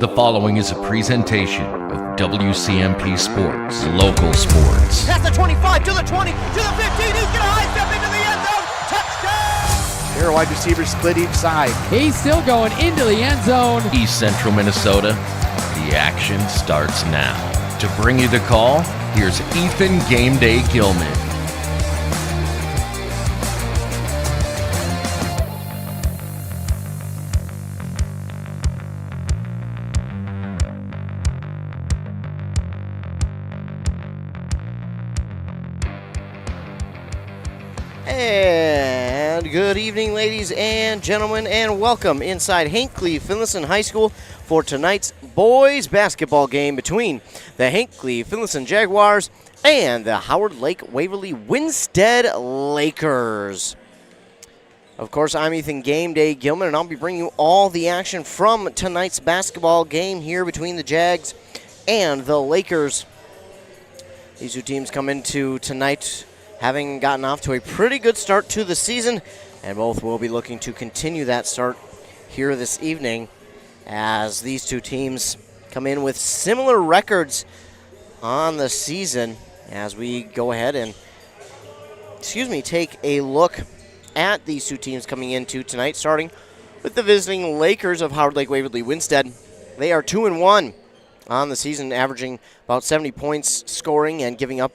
The following is a presentation of WCMP Sports, local sports. Past the 25, to the 20, to the 15, he's going to high step into the end zone, touchdown! Here, wide receivers split each side. He's still going into the end zone. East Central Minnesota, the action starts now. To bring you the call, here's Ethan Game Day Gilman. And good evening, ladies and gentlemen, and welcome inside Hinckley-Finlayson High School for tonight's boys basketball game between the Hinckley-Finlayson Jaguars and the Howard Lake-Waverly-Winsted Lakers. Of course, I'm Ethan Game Day Gilman, and I'll be bringing you all the action from tonight's basketball game here between the Jags and the Lakers. These two teams come into tonight having gotten off to a pretty good start to the season, and both will be looking to continue that start here this evening as these two teams come in with similar records on the season as we go ahead and take a look at these two teams coming into tonight, starting with the visiting Lakers of Howard Lake-Waverly-Winsted. They are 2-1 on the season, averaging about 70 points scoring and giving up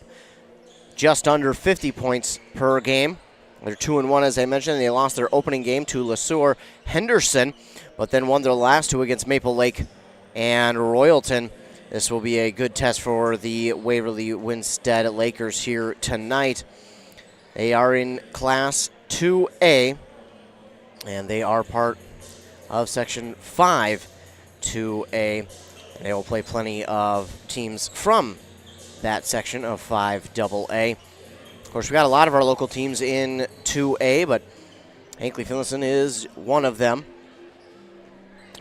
just under 50 points per game. They're 2-1, as I mentioned. They lost their opening game to LeSueur Henderson, but then won their last two against Maple Lake and Royalton. This will be a good test for the Waverly-Winsted Lakers here tonight. They are in Class 2A, and they are part of Section 5 2A. They will play plenty of teams from that section of 5AA. Of course, we got a lot of our local teams in 2A, but Hinckley-Finlayson is one of them.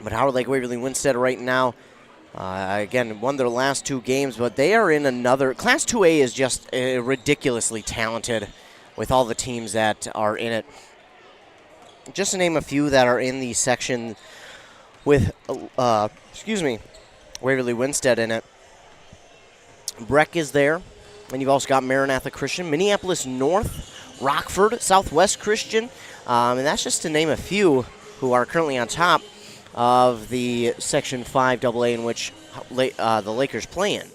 But Howard Lake-Waverly-Winsted right now, again, won their last two games, but they are in another. Class 2A is just ridiculously talented with all the teams that are in it. Just to name a few that are in the section with, Waverly-Winsted in it. Breck is there, and you've also got Maranatha Christian, Minneapolis North, Rockford, Southwest Christian, and that's just to name a few who are currently on top of the Section 5AA in which the Lakers play in.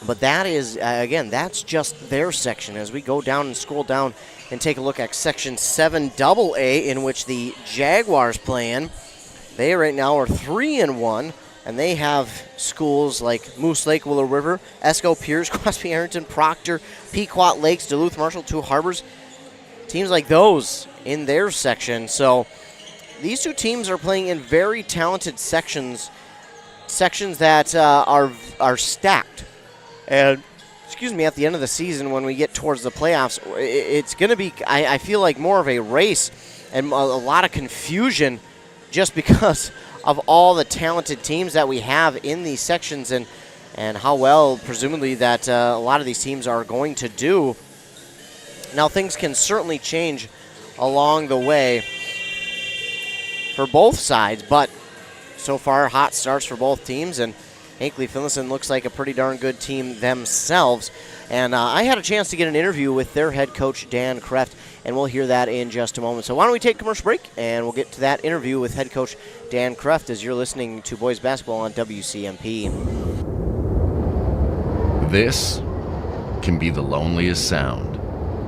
But that is, again, that's just their section. As we go down and scroll down and take a look at Section 7AA in which the Jaguars play in, they right now are 3-1. And they have schools like Moose Lake, Willow River, Esco, Pierce, Crosby, Arrington, Proctor, Pequot Lakes, Duluth, Marshall, Two Harbors. Teams like those in their section. So these two teams are playing in very talented sections that are stacked. And, at the end of the season when we get towards the playoffs, it's going to be, I feel like, more of a race and a lot of confusion just because of all the talented teams that we have in these sections and how well, presumably, that a lot of these teams are going to do. Now, things can certainly change along the way for both sides, but so far, hot starts for both teams, and Hinckley-Finlayson looks like a pretty darn good team themselves. And I had a chance to get an interview with their head coach, Dan Kreft, and we'll hear that in just a moment. So why don't we take a commercial break, and we'll get to that interview with head coach Dan Kreft as you're listening to Boys Basketball on WCMP. This can be the loneliest sound,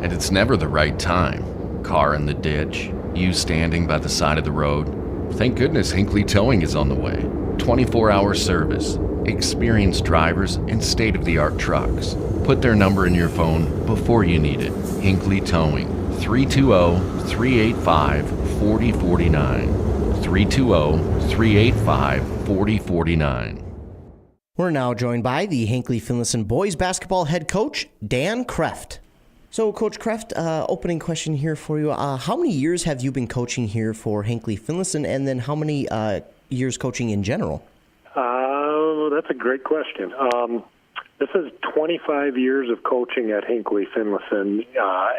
and it's never the right time. Car in the ditch, you standing by the side of the road. Thank goodness Hinckley Towing is on the way. 24-hour service, experienced drivers, and state-of-the-art trucks. Put their number in your phone before you need it. Hinckley Towing, 320-385-4049. 320-385-4049. We're now joined by the Hinckley-Finlayson boys basketball head coach, Dan Kreft. So, Coach Kreft, opening question here for you. How many years have you been coaching here for Hinckley-Finlayson, and then how many years coaching in general? That's a great question. This is 25 years of coaching at Hinckley-Finlayson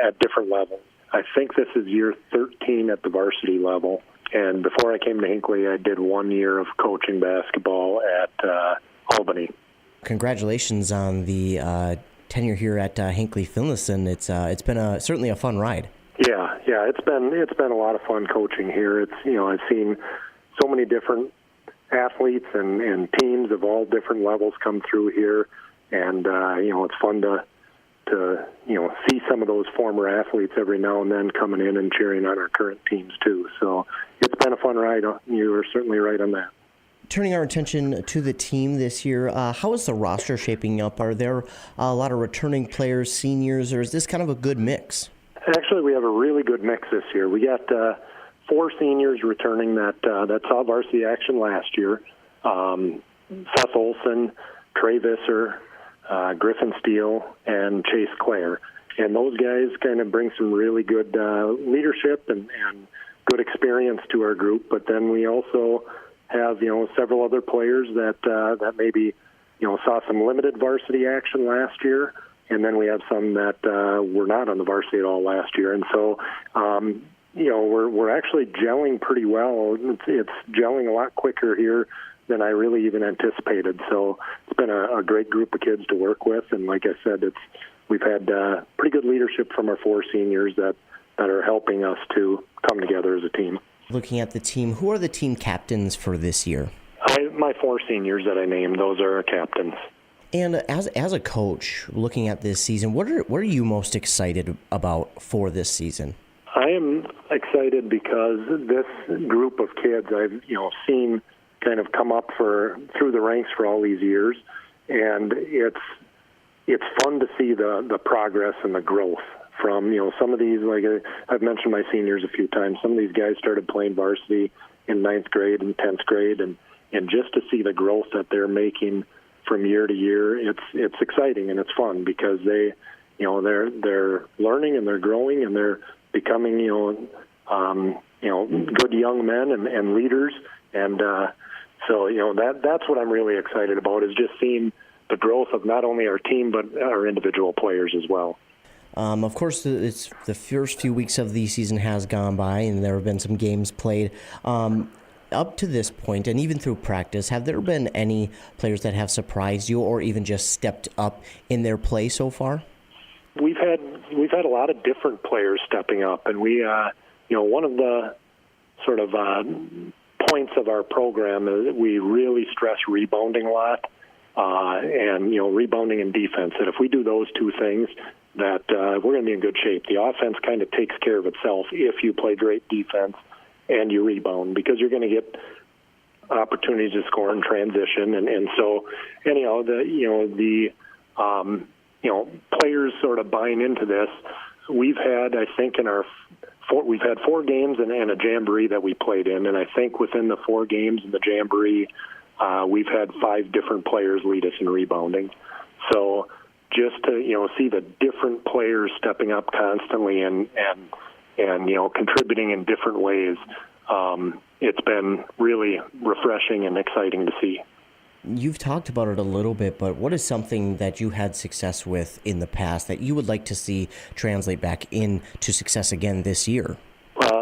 at different levels. I think this is year 13 at the varsity level. And before I came to Hinckley, I did 1 year of coaching basketball at Albany. Congratulations on the tenure here at Hinckley-Finlayson. It's been certainly a fun ride. Yeah, it's been a lot of fun coaching here. It's I've seen so many different athletes and teams of all different levels come through here, and it's fun to see some of those former athletes every now and then coming in and cheering on our current teams too. So it's been a fun ride. You were certainly right on that. Turning our attention to the team this year, how is the roster shaping up? Are there a lot of returning players, seniors, or is this kind of a good mix? Actually, we have a really good mix this year. We got 4 seniors returning that saw varsity action last year. Seth Olson, Trey Visser, Griffin Steele, and Chase Clare. And those guys kind of bring some really good leadership and good experience to our group. But then we also have, several other players that maybe, saw some limited varsity action last year. And then we have some that were not on the varsity at all last year. And so, we're actually gelling pretty well. It's gelling a lot quicker here than I really even anticipated. So it's been a great group of kids to work with. And like I said, we've had pretty good leadership from our 4 seniors that are helping us to come together as a team. Looking at the team, who are the team captains for this year? My 4 seniors that I named, those are our captains. And as a coach, looking at this season, what are you most excited about for this season? I am excited because this group of kids I've seen kind of come up through the ranks for all these years, and it's fun to see the progress and the growth from some of these. Like I've mentioned my seniors a few times. Some of these guys started playing varsity in 9th grade and 10th grade, and just to see the growth that they're making from year to year, it's exciting and it's fun because they're learning and they're growing and they're becoming good young men and leaders, and so that's what I'm really excited about, is just seeing the growth of not only our team but our individual players as well. Of course, it's the first few weeks of the season has gone by, and there have been some games played. Up to this point, and even through practice, have there been any players that have surprised you or even just stepped up in their play so far? We've had a lot of different players stepping up, and we one of the sort of points of our program is that we really stress rebounding a lot, and rebounding and defense. And if we do those 2 things, that we're going to be in good shape. The offense kind of takes care of itself if you play great defense and you rebound, because you're going to get opportunities to score in transition, and so anyhow, the players sort of buying into this. We've had, I think, we've had 4 games and a jamboree that we played in, and I think within the 4 games in the jamboree, we've had 5 different players lead us in rebounding. So just to see the different players stepping up constantly and contributing in different ways, it's been really refreshing and exciting to see. You've talked about it a little bit, but what is something that you had success with in the past that you would like to see translate back into success again this year?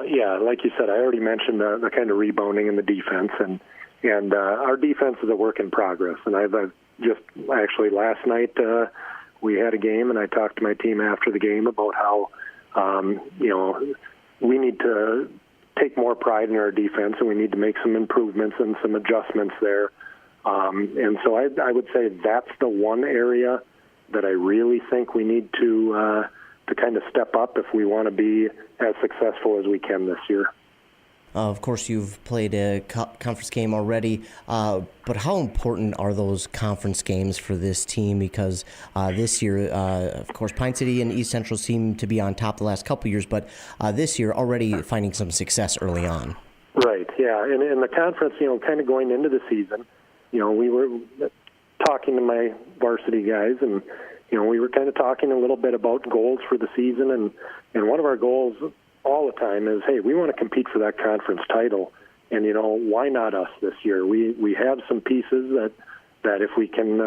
Yeah, like you said, I already mentioned the kind of rebounding and the defense, and our defense is a work in progress. And I've just actually last night we had a game, and I talked to my team after the game about how we need to take more pride in our defense, and we need to make some improvements and some adjustments there. And so I would say that's the one area that I really think we need to kind of step up if we want to be as successful as we can this year. Of course, you've played a conference game already, but how important are those conference games for this team? Because this year, of course, Pine City and East Central seem to be on top the last couple years, but this year already finding some success early on. Right, yeah. And in the conference, kind of going into the season, we were talking to my varsity guys, and we were kind of talking a little bit about goals for the season, and one of our goals all the time is, hey, we want to compete for that conference title, and why not us this year? We have some pieces that if we can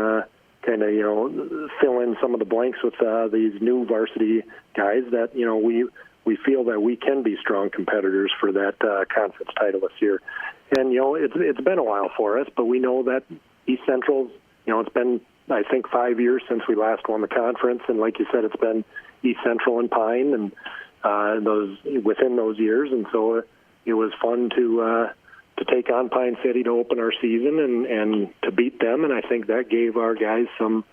kind of, fill in some of the blanks with these new varsity guys that, we feel that we can be strong competitors for that conference title this year. And, it's been a while for us, but we know that East Central's, it's been, I think, 5 years since we last won the conference. And like you said, it's been East Central and Pine and within those years. And so it was fun to take on Pine City to open our season and to beat them. And I think that gave our guys some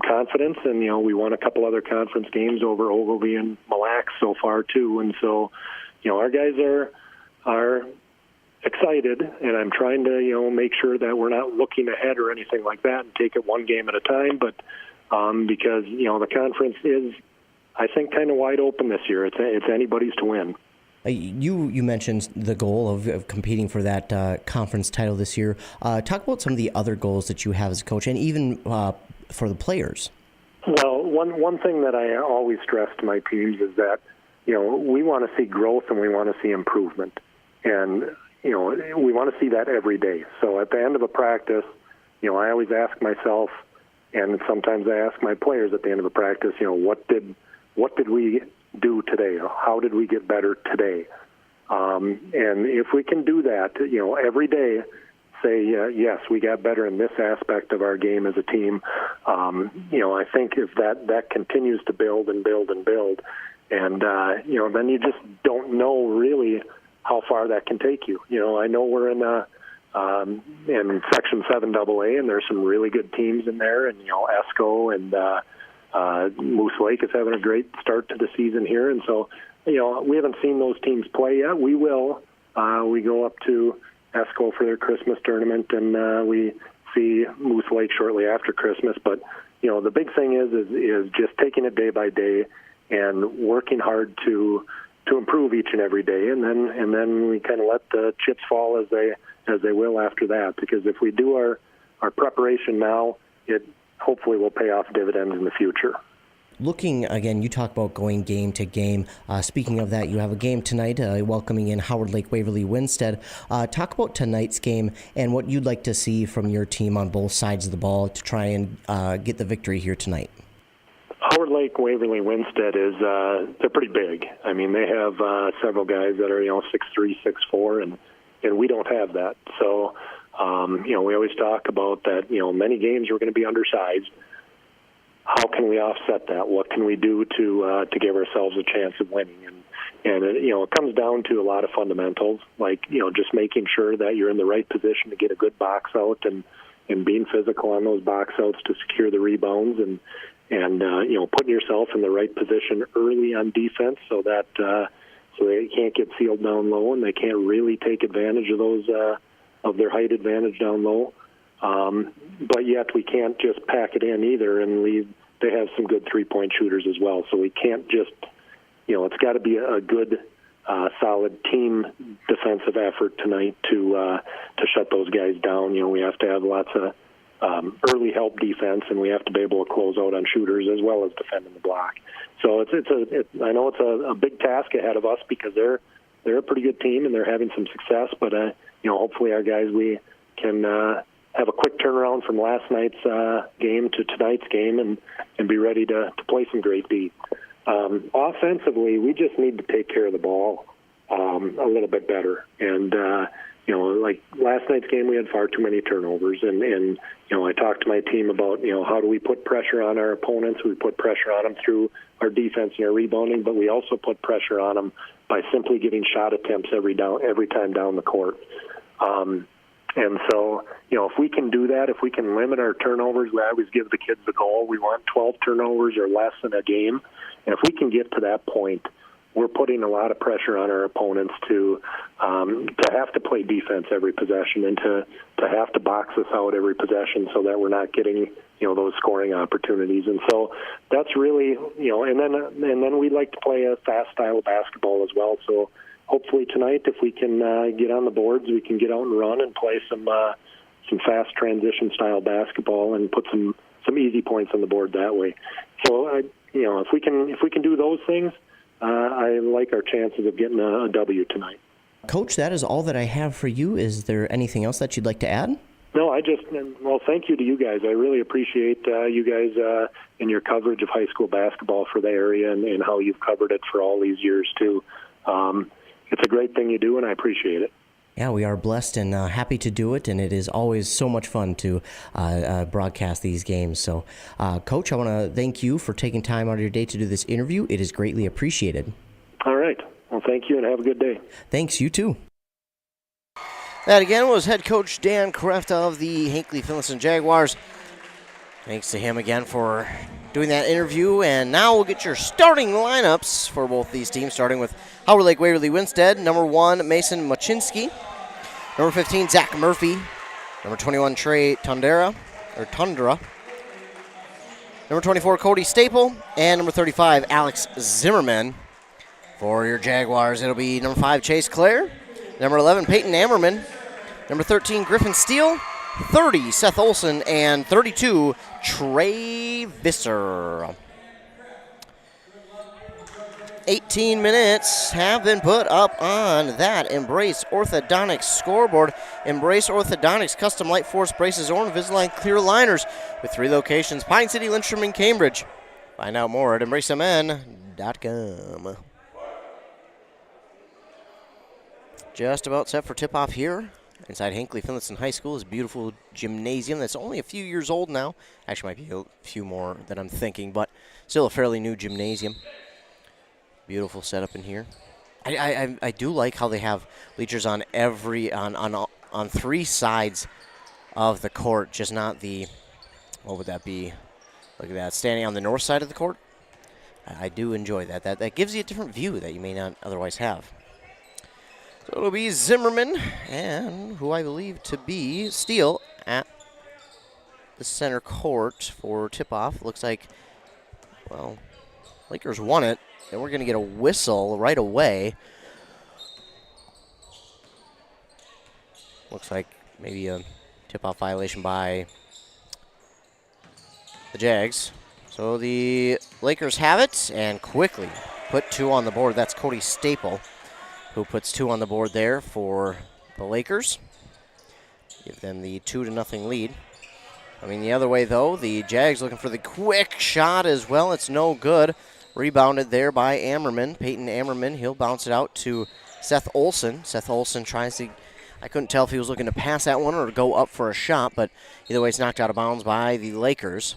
confidence. And, we won a couple other conference games over Ogilvy and Mille Lacs so far, too. And so, our guys are excited, and I'm trying to, make sure that we're not looking ahead or anything like that and take it one game at a time. But because, the conference is, I think, kind of wide open this year. It's anybody's to win. You mentioned the goal of competing for that conference title this year. Talk about some of the other goals that you have as a coach, and even for the players. Well, one thing that I always stress to my teams is that, we want to see growth and we want to see improvement. And, we want to see that every day. So at the end of a practice, I always ask myself, and sometimes I ask my players at the end of a practice, what did we do today? How did we get better today? And if we can do that, every day, say, yes, we got better in this aspect of our game as a team. I think if that continues to build and build and build, and, then you just don't know really how far that can take you. I know we're in Section 7AA, and there's some really good teams in there, and, ESCO and Moose Lake is having a great start to the season here. And so, we haven't seen those teams play yet. We will. We go up to ESCO for their Christmas tournament, and we see Moose Lake shortly after Christmas. But, the big thing is just taking it day by day and working hard to improve each and every day, and then we kind of let the chips fall as they will after that. Because if we do our preparation now, it hopefully will pay off dividends in the future. Looking again, you talk about going game to game. Speaking of that, you have a game tonight, welcoming in Howard Lake-Waverly-Winsted. Talk about tonight's game and what you'd like to see from your team on both sides of the ball to try and get the victory here tonight. Howard Lake-Waverly-Winsted they're pretty big. I mean, they have several guys that are 6'3", 6'4", and we don't have that. So, we always talk about that. Many games we're going to be undersized. How can we offset that? What can we do to give ourselves a chance of winning? And it comes down to a lot of fundamentals, like just making sure that you're in the right position to get a good box out and being physical on those box outs to secure the rebounds and putting yourself in the right position early on defense so that so they can't get sealed down low and they can't really take advantage of those of their height advantage down low. But yet we can't just pack it in either and leave. They have some good three-point shooters as well, so we can't just, it's got to be a good, solid team defensive effort tonight to shut those guys down. We have to have lots of early help defense, and we have to be able to close out on shooters as well as defending the block. So I know it's a big task ahead of us because they're a pretty good team and they're having some success. But hopefully our guys we can have a quick turnaround from last night's game to tonight's game and be ready to play some great D. Offensively, we just need to take care of the ball a little bit better. And like last night's game, we had far too many turnovers. And I talked to my team about, how do we put pressure on our opponents? We put pressure on them through our defense and our rebounding, but we also put pressure on them by simply getting shot attempts every time down the court. And so, if we can do that, if we can limit our turnovers, we always give the kids the goal. We want 12 turnovers or less in a game. And if we can get to that point, we're putting a lot of pressure on our opponents to have to play defense every possession and to have to box us out every possession so that we're not getting, those scoring opportunities. And so that's really, and then we like to play a fast style of basketball as well. So hopefully tonight, if we can get on the boards, we can get out and run and play some fast transition style basketball and put some easy points on the board that way. So if we can do those things, I like our chances of getting a W tonight. Coach, that is all that I have for you. Is there anything else that you'd like to add? No, well, thank you to you guys. I really appreciate you guys and your coverage of high school basketball for the area and how you've covered it for all these years, too. It's a great thing you do, and I appreciate it. Yeah, we are blessed and happy to do it, and it is always so much fun to broadcast these games. So, Coach, I want to thank you for taking time out of your day to do this interview. It is greatly appreciated. All right. Well, thank you, and have a good day. Thanks, you too. That again was head coach Dan Kreft of the Hinckley-Finlayson Jaguars. Thanks to him again for doing that interview. And now we'll get your starting lineups for both these teams, starting with Howard Lake-Waverly-Winsted. Number 1, Mason Machinsky. Number 15, Zach Murphy. Number 21, Trey Tundra. Number 24, Cody Staple. And number 35, Alex Zimmerman. For your Jaguars, it'll be number 5, Chase Clare. Number 11, Peyton Ammerman. Number 13, Griffin Steele. 30, Seth Olson. And 32, Trey Visser. 18 minutes have been put up on that Embrace Orthodontics scoreboard. Embrace Orthodontics custom light force braces or Invisalign clear liners with 3 locations, Pine City, Lynchburg, and Cambridge. Find out more at embracemn.com. Just about set for tip-off here. Inside Hinckley-Finlayson High School is a beautiful gymnasium that's only a few years old now. Actually, might be a few more than I'm thinking, but still a fairly new gymnasium. Beautiful setup in here. I do like how they have bleachers on on 3 sides of the court, just not the, what would that be? Look at that, standing on the north side of the court. I do enjoy that. That gives you a different view that you may not otherwise have. So it'll be Zimmerman and who I believe to be Steele at the center court for tip-off. Looks like, well, Lakers won it, and we're going to get a whistle right away. Looks like maybe a tip-off violation by the Jags. So the Lakers have it and quickly put 2 on the board. That's Cody Staple, who puts 2 on the board there for the Lakers. Give them the 2-0 lead. I mean, the other way, though, the Jags looking for the quick shot as well. It's no good. Rebounded there by Ammerman, Peyton Ammerman. He'll bounce it out to Seth Olson. Seth Olson tries to, I couldn't tell if he was looking to pass that one or to go up for a shot, but either way, it's knocked out of bounds by the Lakers.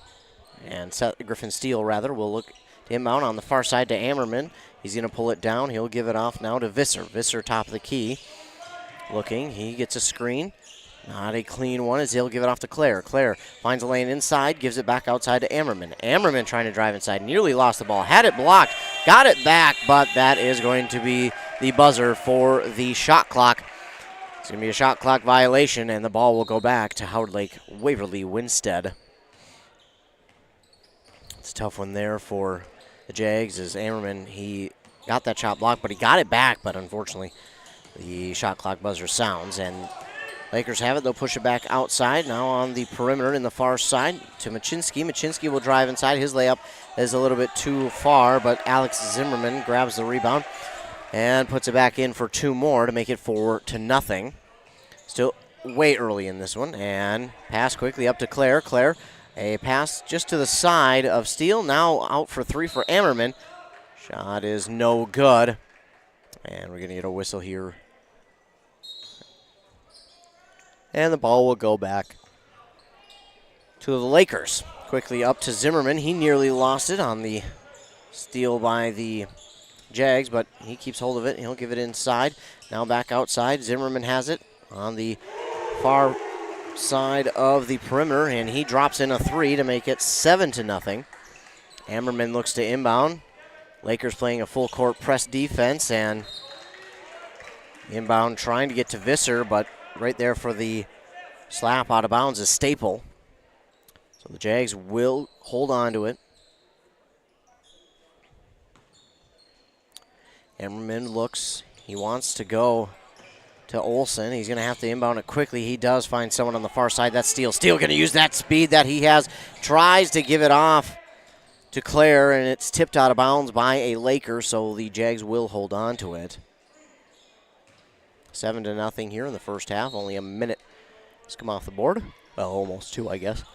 And Griffin Steele, will look to inbound on the far side to Ammerman. He's going to pull it down. He'll give it off now to Visser. Visser top of the key. Looking. He gets a screen. Not a clean one as he'll give it off to Clare. Clare finds a lane inside, gives it back outside to Ammerman. Ammerman trying to drive inside. Nearly lost the ball. Had it blocked. Got it back, but that is going to be the buzzer for the shot clock. It's going to be a shot clock violation, and the ball will go back to Howard Lake-Waverly-Winsted. It's a tough one there for the Jags as Ammerman, he got that shot blocked, but he got it back, but unfortunately the shot clock buzzer sounds, and Lakers have it. They'll push it back outside. Now on the perimeter in the far side to Machinsky. Machinsky will drive inside. His layup is a little bit too far, but Alex Zimmerman grabs the rebound and puts it back in for 2 more to make it 4-0. Still way early in this one, and pass quickly up to Clare. Clare, a pass just to the side of Steele. Now out for 3 for Ammerman. Shot is no good, and we're going to get a whistle here. And the ball will go back to the Lakers. Quickly up to Zimmerman. He nearly lost it on the steal by the Jags, but he keeps hold of it. He'll give it inside. Now back outside. Zimmerman has it on the far side of the perimeter, and he drops in a 3 to make it 7-0. Ammerman looks to inbound. Lakers playing a full court press defense, and inbound trying to get to Visser, but right there for the slap out of bounds is Staple. So the Jags will hold on to it. Ammerman looks, he wants to go to Olson. He's going to have to inbound it quickly. He does find someone on the far side. That's Steele. Steele going to use that speed that he has. Tries to give it off to Clare, and it's tipped out of bounds by a Laker, so the Jags will hold on to it. 7-0 here in the first half. Only a minute Let's come off the board. Well, almost 2, I guess.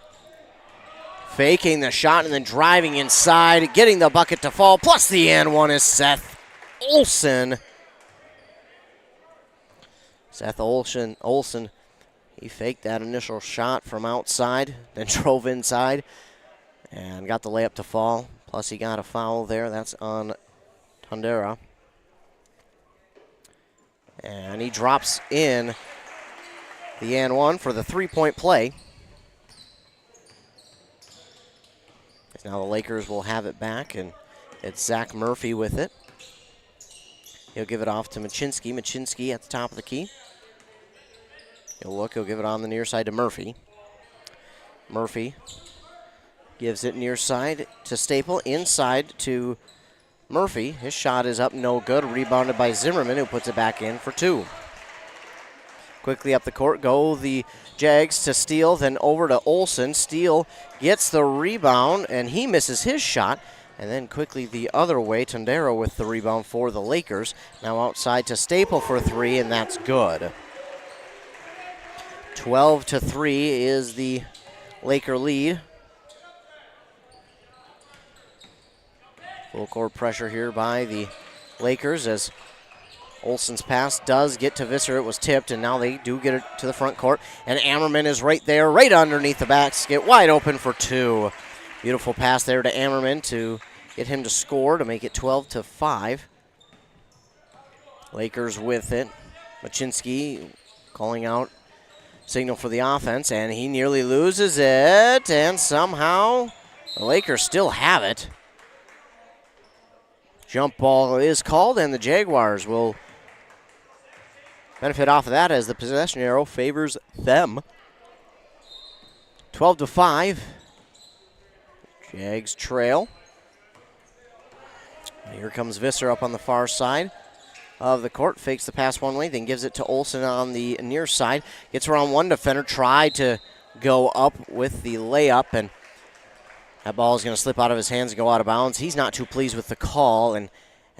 Faking the shot and then driving inside, getting the bucket to fall, plus the and one is Seth Olson. Seth Olson, he faked that initial shot from outside, then drove inside and got the layup to fall. Plus he got a foul there. That's on Tondera. And he drops in the and one for the 3-point play. Now the Lakers will have it back, and it's Zach Murphy with it. He'll give it off to Machinsky. Machinsky at the top of the key. He'll give it on the near side to Murphy. Murphy gives it near side to Staple, inside to Murphy. His shot is up, no good. Rebounded by Zimmerman, who puts it back in for 2. Quickly up the court go the Jags to Steele, then over to Olson. Steele gets the rebound, and he misses his shot. And then quickly the other way, Tondero with the rebound for the Lakers. Now outside to Staple for 3, and that's good. 12-3 is the Laker lead. Full court pressure here by the Lakers as Olson's pass does get to Visser. It was tipped, and now they do get it to the front court. And Ammerman is right there, right underneath the basket, wide open for 2. Beautiful pass there to Ammerman to get him to score to make it 12-5. Lakers with it. Machinsky calling out signal for the offense, and he nearly loses it, and somehow the Lakers still have it. Jump ball is called, and the Jaguars will benefit off of that as the possession arrow favors them. 12-5. Jags trail. And here comes Visser up on the far side of the court. Fakes the pass one way, then gives it to Olson on the near side. Gets around one defender. Tried to go up with the layup, and that ball is going to slip out of his hands and go out of bounds. He's not too pleased with the call, and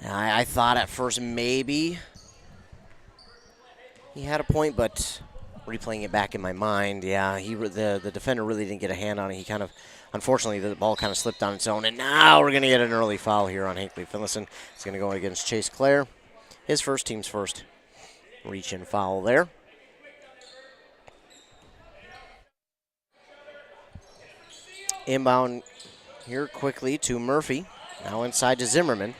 I thought at first maybe he had a point, but replaying it back in my mind, yeah, the defender really didn't get a hand on it. He kind of, unfortunately, the ball kind of slipped on its own, and now we're going to get an early foul here on Hinckley-Finlayson. It's going to go against Chase Clare. His team's first reach-in foul there. Inbound here quickly to Murphy. Now inside to Zimmerman.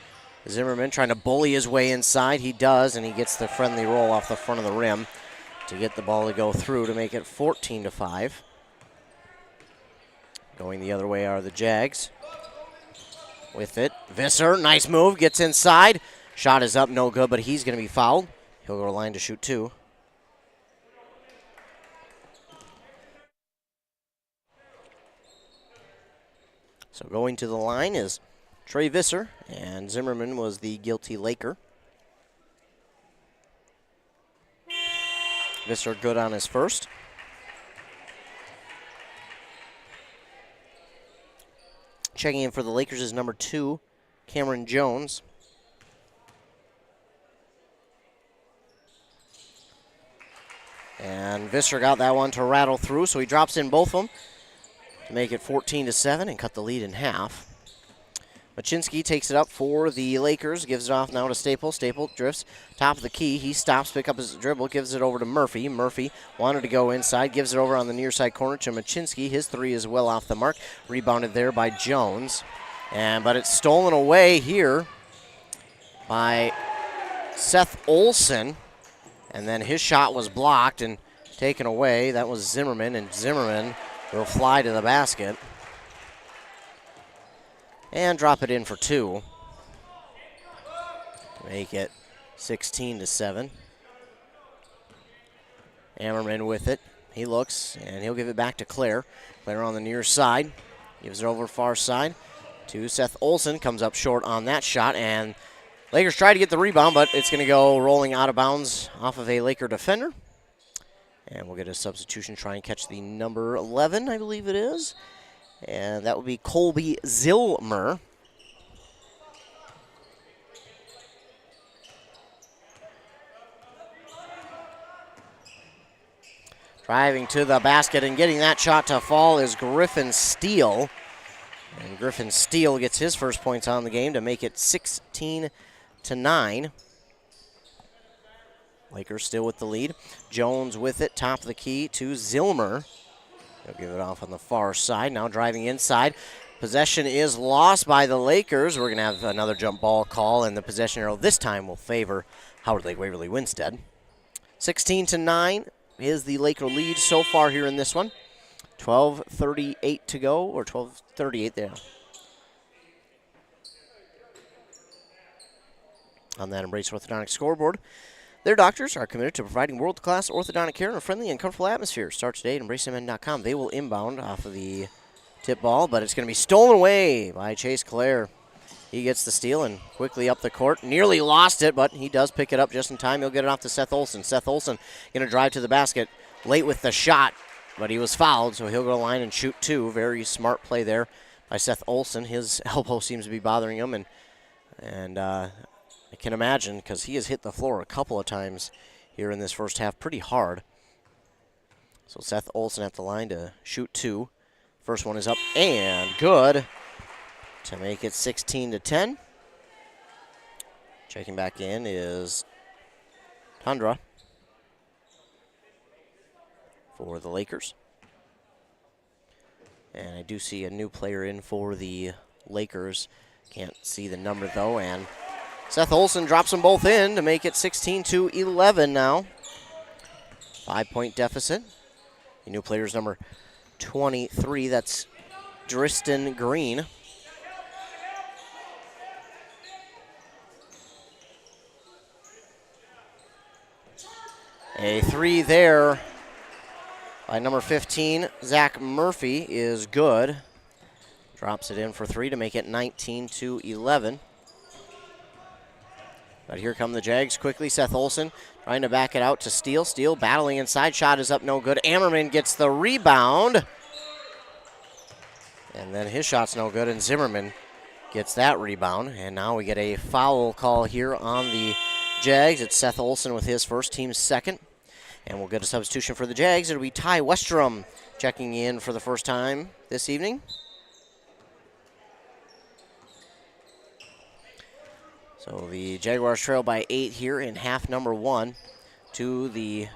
Zimmerman trying to bully his way inside. He does, and he gets the friendly roll off the front of the rim to get the ball to go through to make it 14-5. Going the other way are the Jags. With it, Visser, nice move, gets inside. Shot is up, no good, but he's going to be fouled. He'll go to line to shoot 2. So going to the line is Trey Visser, and Zimmerman was the guilty Laker. Visser good on his first. Checking in for the Lakers is number 2, Cameron Jones. And Visser got that one to rattle through, so he drops in both of them to make it 14-7 and cut the lead in half. Machinsky takes it up for the Lakers, gives it off now to Staple. Staple drifts top of the key. He stops, pick up his dribble, gives it over to Murphy. Murphy wanted to go inside, gives it over on the near side corner to Machinsky. His 3 is well off the mark. Rebounded there by Jones. But it's stolen away here by Seth Olson. And then his shot was blocked and taken away. That was Zimmerman, and Zimmerman will fly to the basket and drop it in for 2 to make it 16-7. Ammerman with it. He looks, and he'll give it back to Clare. Clare on the near side. Gives it over far side to Seth Olson. Comes up short on that shot, and Lakers try to get the rebound, but it's going to go rolling out of bounds off of a Laker defender. And we'll get a substitution, try and catch the number 11, I believe it is. And that would be Colby Zilmer. Driving to the basket and getting that shot to fall is Griffin Steele. And Griffin Steele gets his first points on the game to make it 16-9. Lakers still with the lead. Jones with it, top of the key to Zilmer. He'll give it off on the far side. Now driving inside. Possession is lost by the Lakers. We're going to have another jump ball call, and the possession arrow this time will favor Howard Lake-Waverly-Winsted. 16-9 is the Laker lead so far here in this one. 12:38 to go, or 12:38 there. On that Embrace Orthodontic scoreboard, their doctors are committed to providing world-class orthodontic care in a friendly and comfortable atmosphere. Start today at EmbraceMN.com. They will inbound off of the tip ball, but it's going to be stolen away by Chase Clare. He gets the steal and quickly up the court. Nearly lost it, but he does pick it up just in time. He'll get it off to Seth Olson. Seth Olson going to drive to the basket late with the shot, but he was fouled, so he'll go to the line and shoot two. Very smart play there by Seth Olson. His elbow seems to be bothering him, and I can imagine because he has hit the floor a couple of times here in this first half pretty hard. So Seth Olson at the line to shoot two. First one is up and good to make it 16-10. Checking back in is Tundra for the Lakers. And I do see a new player in for the Lakers. Can't see the number though, and Seth Olson drops them both in to make it 16-11 now. 5-point deficit. The new player's number 23, that's Driston Green. A three there by number 15, Zach Murphy, is good. Drops it in for three to make it 19-11. But here come the Jags quickly. Seth Olson trying to back it out to Steele. Steele battling inside. Shot is up, no good. Ammerman gets the rebound. And then his shot's no good, and Zimmerman gets that rebound. And now we get a foul call here on the Jags. It's Seth Olson with his first, team's second. And we'll get a substitution for the Jags. It'll be Ty Westrom checking in for the first time this evening. So the Jaguars trail by 8 here in half number 1 to the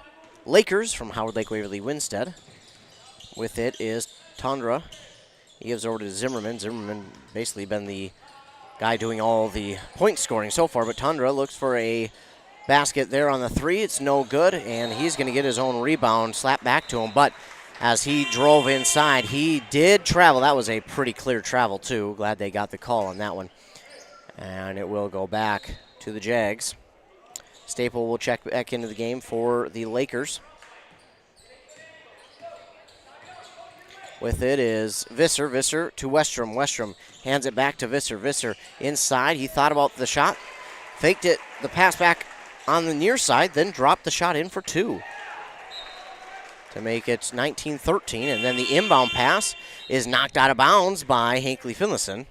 Lakers from Howard Lake-Waverly-Winsted. With it is Tundra. He gives over to Zimmerman. Zimmerman basically been the guy doing all the point scoring so far, but Tundra looks for a basket there on the three. It's no good, and he's going to get his own rebound slapped back to him. But as he drove inside, he did travel. That was a pretty clear travel, too. Glad they got the call on that one. And it will go back to the Jags. Staple will check back into the game for the Lakers. With it is Visser. Visser to Westrom. Westrom hands it back to Visser. Visser inside. He thought about the shot. Faked it. The pass back on the near side. Then dropped the shot in for two. To make it 19-13. And then the inbound pass is knocked out of bounds by Hinckley-Finlayson.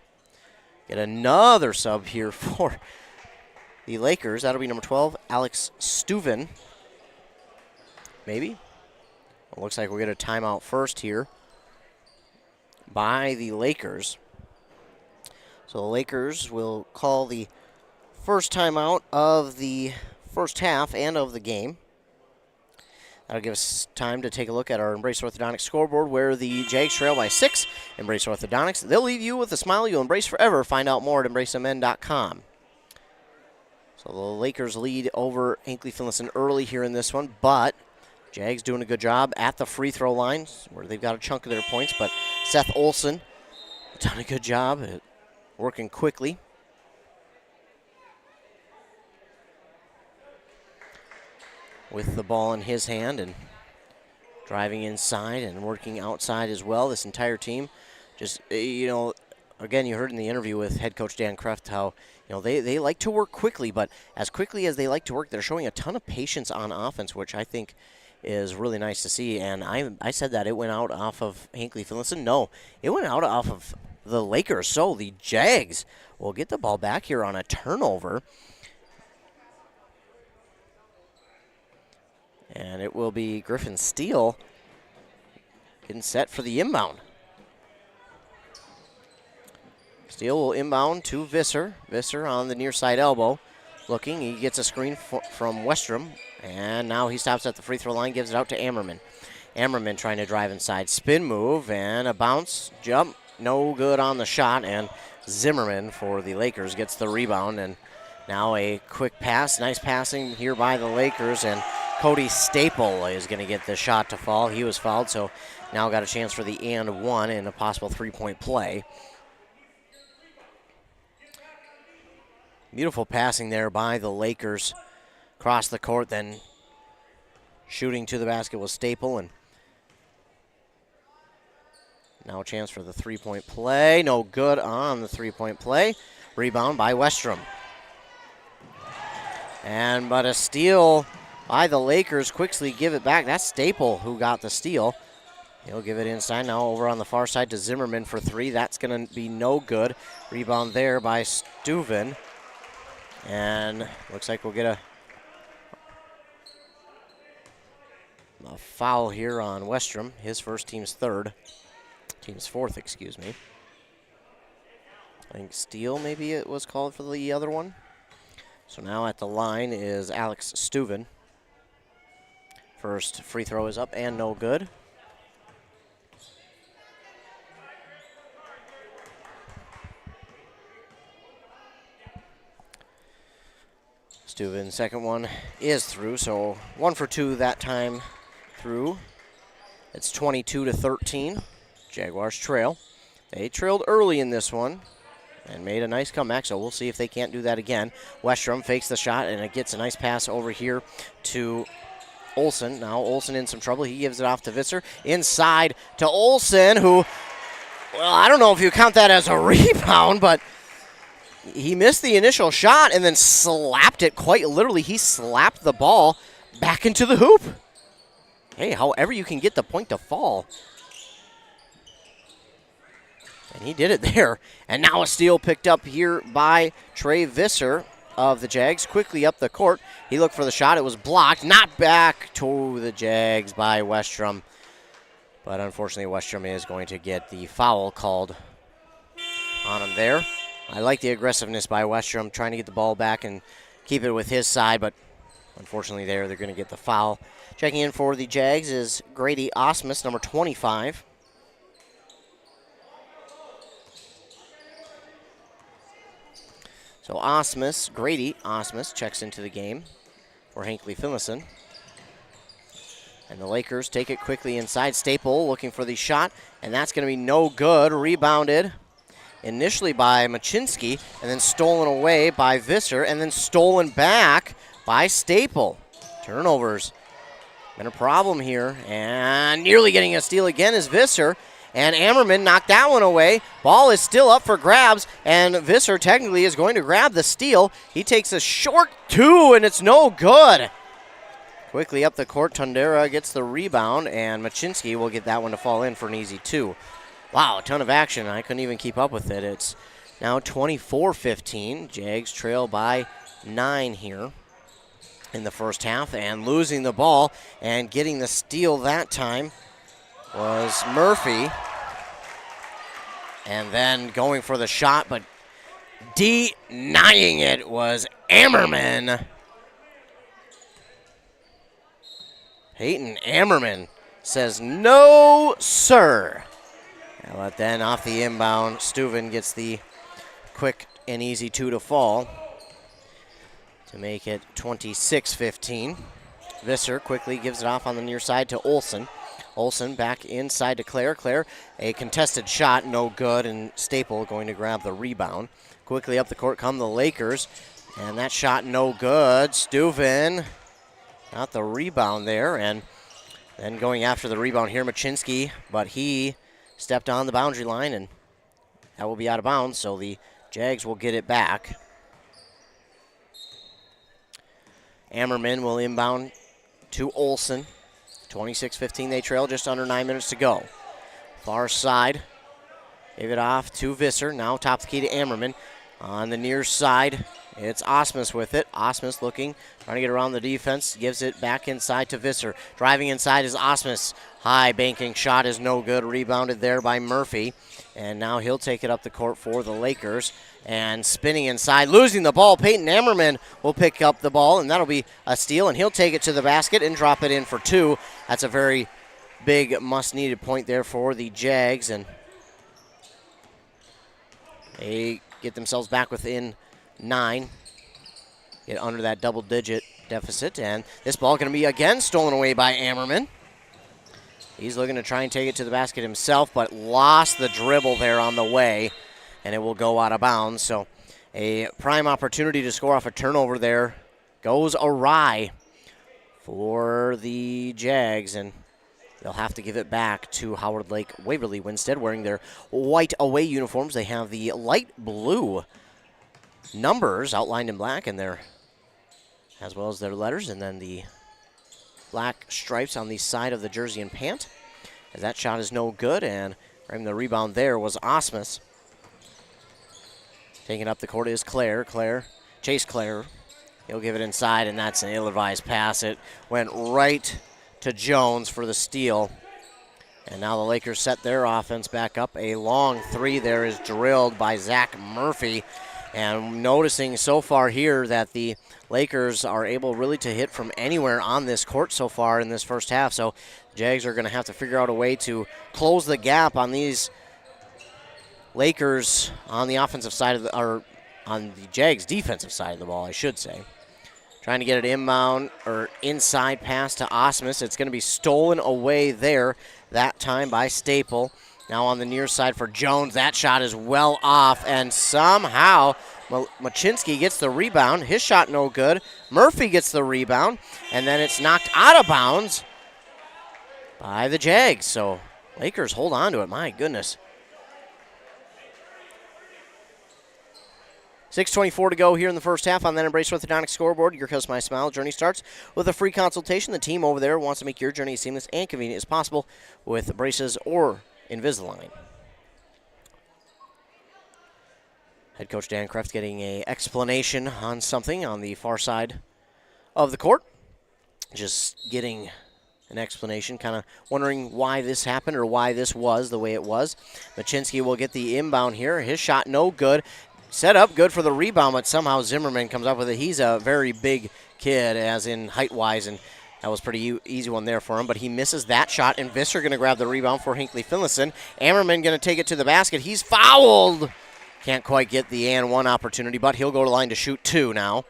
Get another sub here for the Lakers. That'll be number 12, Alex Steuven. Maybe. Well, looks like we'll get a timeout first here by the Lakers. So the Lakers will call the first timeout of the first half and of the game. That'll give us time to take a look at our Embrace Orthodontics scoreboard where the Jags trail by 6. Embrace Orthodontics. They'll leave you with a smile you'll embrace forever. Find out more at EmbraceMN.com. So the Lakers lead over Hinckley-Finlayson early here in this one, but Jags doing a good job at the free throw line where they've got a chunk of their points, but Seth Olson done a good job at working quickly. With the ball in his hand and driving inside and working outside as well. This entire team just, again, you heard in the interview with head coach Dan Kreft how, they like to work quickly, but as quickly as they like to work, they're showing a ton of patience on offense, which I think is really nice to see. And I said that it went out off of Hinckley-Finlayson. No, it went out off of the Lakers. So the Jags will get the ball back here on a turnover. And it will be Griffin Steele getting set for the inbound. Steele will inbound to Visser. Visser on the near side elbow. Looking, he gets a screen from Westrom. And now he stops at the free throw line, gives it out to Ammerman. Ammerman trying to drive inside. Spin move and a bounce. Jump. No good on the shot. And Zimmerman for the Lakers gets the rebound. And now a quick pass. Nice passing here by the Lakers. And Cody Staple is going to get the shot to fall. He was fouled, so now got a chance for the and one and a possible three-point play. Beautiful passing there by the Lakers. Across the court, then shooting to the basket was Staple. And now a chance for the three-point play. No good on the three-point play. Rebound by Westrom. But a steal by the Lakers. Quickly give it back. That's Staple who got the steal. He'll give it inside now over on the far side to Zimmerman for three. That's going to be no good. Rebound there by Steuven. And looks like we'll get a foul here on Westrom. His first, team's third. Team's fourth, excuse me. I think steal maybe it was called for the other one. So now at the line is Alex Steuven. First free throw is up and no good. Steuven's second one is through, so 1 for 2 that time through. It's 22-13. Jaguars trail. They trailed early in this one and made a nice comeback, so we'll see if they can't do that again. Westrom fakes the shot, and it gets a nice pass over here to Olsen. Now Olsen in some trouble. He gives it off to Visser. Inside to Olsen, who, well, I don't know if you count that as a rebound, but he missed the initial shot and then slapped it quite literally. He slapped the ball back into the hoop. Hey, however you can get the point to fall. And he did it there. And now a steal picked up here by Trey Visser of the Jags. Quickly up the court. He looked for the shot. It was blocked. Not back to the Jags by Westrom. But unfortunately, Westrom is going to get the foul called on him there. I like the aggressiveness by Westrom, trying to get the ball back and keep it with his side, but unfortunately they're going to get the foul. Checking in for the Jags is Grady Osmus, number 25. So Grady Osmus checks into the game for Hinckley-Finlayson. And the Lakers take it quickly inside. Staple looking for the shot, and that's going to be no good. Rebounded initially by Machinsky, and then stolen away by Visser, and then stolen back by Staple. Turnovers. Been a problem here, and nearly getting a steal again is Visser, and Ammerman knocked that one away. Ball is still up for grabs, and Visser technically is going to grab the steal. He takes a short two, and it's no good. Quickly up the court, Tundera gets the rebound, and Machinsky will get that one to fall in for an easy two. Wow, a ton of action. I couldn't even keep up with it. It's now 24-15. Jags trail by 9 here in the first half, and losing the ball and getting the steal that time was Murphy. And then going for the shot, but denying it was Ammerman. Peyton Ammerman says, no, sir. But then off the inbound, Steuven gets the quick and easy two to fall to make it 26-15. Visser quickly gives it off on the near side to Olsen. Olsen back inside to Claire. Claire, a contested shot, no good, and Staple going to grab the rebound. Quickly up the court come the Lakers, and that shot no good. Steuven got the rebound there, and then going after the rebound here, Machinsky, but he stepped on the boundary line, and that will be out of bounds, so the Jags will get it back. Ammerman will inbound to Olsen. 26-15, they trail, just under 9 minutes to go. Far side, gave it off to Visser. Now top the key to Ammerman. On the near side, It's Osmus with it. Osmus looking, trying to get around the defense, gives it back inside to Visser. Driving inside is Osmus. High banking shot is no good. Rebounded there by Murphy. And now he'll take it up the court for the Lakers. And spinning inside, losing the ball. Peyton Ammerman will pick up the ball, and that'll be a steal. And he'll take it to the basket and drop it in for 2. That's a very big must-needed point there for the Jags. And they get themselves back within 9. Get under that double-digit deficit. And this ball going to be again stolen away by Ammerman. He's looking to try and take it to the basket himself, but lost the dribble there on the way, and it will go out of bounds. So a prime opportunity to score off a turnover there goes awry for the Jags, and they'll have to give it back to Howard Lake-Waverly-Winsted wearing their white away uniforms. They have the light blue numbers outlined in black in there, as well as their letters, and then the black stripes on the side of the jersey and pant. As that shot is no good, and grabbing the rebound there was Osmus. Taking up the court is Chase Clare. He'll give it inside, and that's an ill-advised pass. It went right to Jones for the steal. And now the Lakers set their offense back up. A long 3 there is drilled by Zach Murphy. And noticing so far here that the Lakers are able really to hit from anywhere on this court so far in this first half. So the Jags are going to have to figure out a way to close the gap on these Lakers on the offensive side of or on the Jags defensive side of the ball, I should say. Trying to get it inbound or inside pass to Osmus. It's going to be stolen away there, that time by Staple. Now on the near side for Jones. That shot is well off, and somehow Machinsky gets the rebound. His shot no good. Murphy gets the rebound, and then it's knocked out of bounds by the Jags. So Lakers hold on to it. My goodness. 6:24 to go here in the first half on that Embrace Orthodontics scoreboard. Your customized smile journey starts with a free consultation. The team over there wants to make your journey as seamless and convenient as possible with braces or Invisalign. Head coach Dan Kreft getting an explanation on something on the far side of the court. Just getting an explanation, kind of wondering why this happened or why this was the way it was. Machinsky will get the inbound here. His shot no good. Set up good for the rebound, but somehow Zimmerman comes up with it. He's a very big kid, as in height-wise, and that was pretty easy one there for him, but he misses that shot, and Visser going to grab the rebound for Hinckley-Finlayson. Ammerman going to take it to the basket. He's fouled. Can't quite get the and one opportunity, but he'll go to line to shoot 2 now.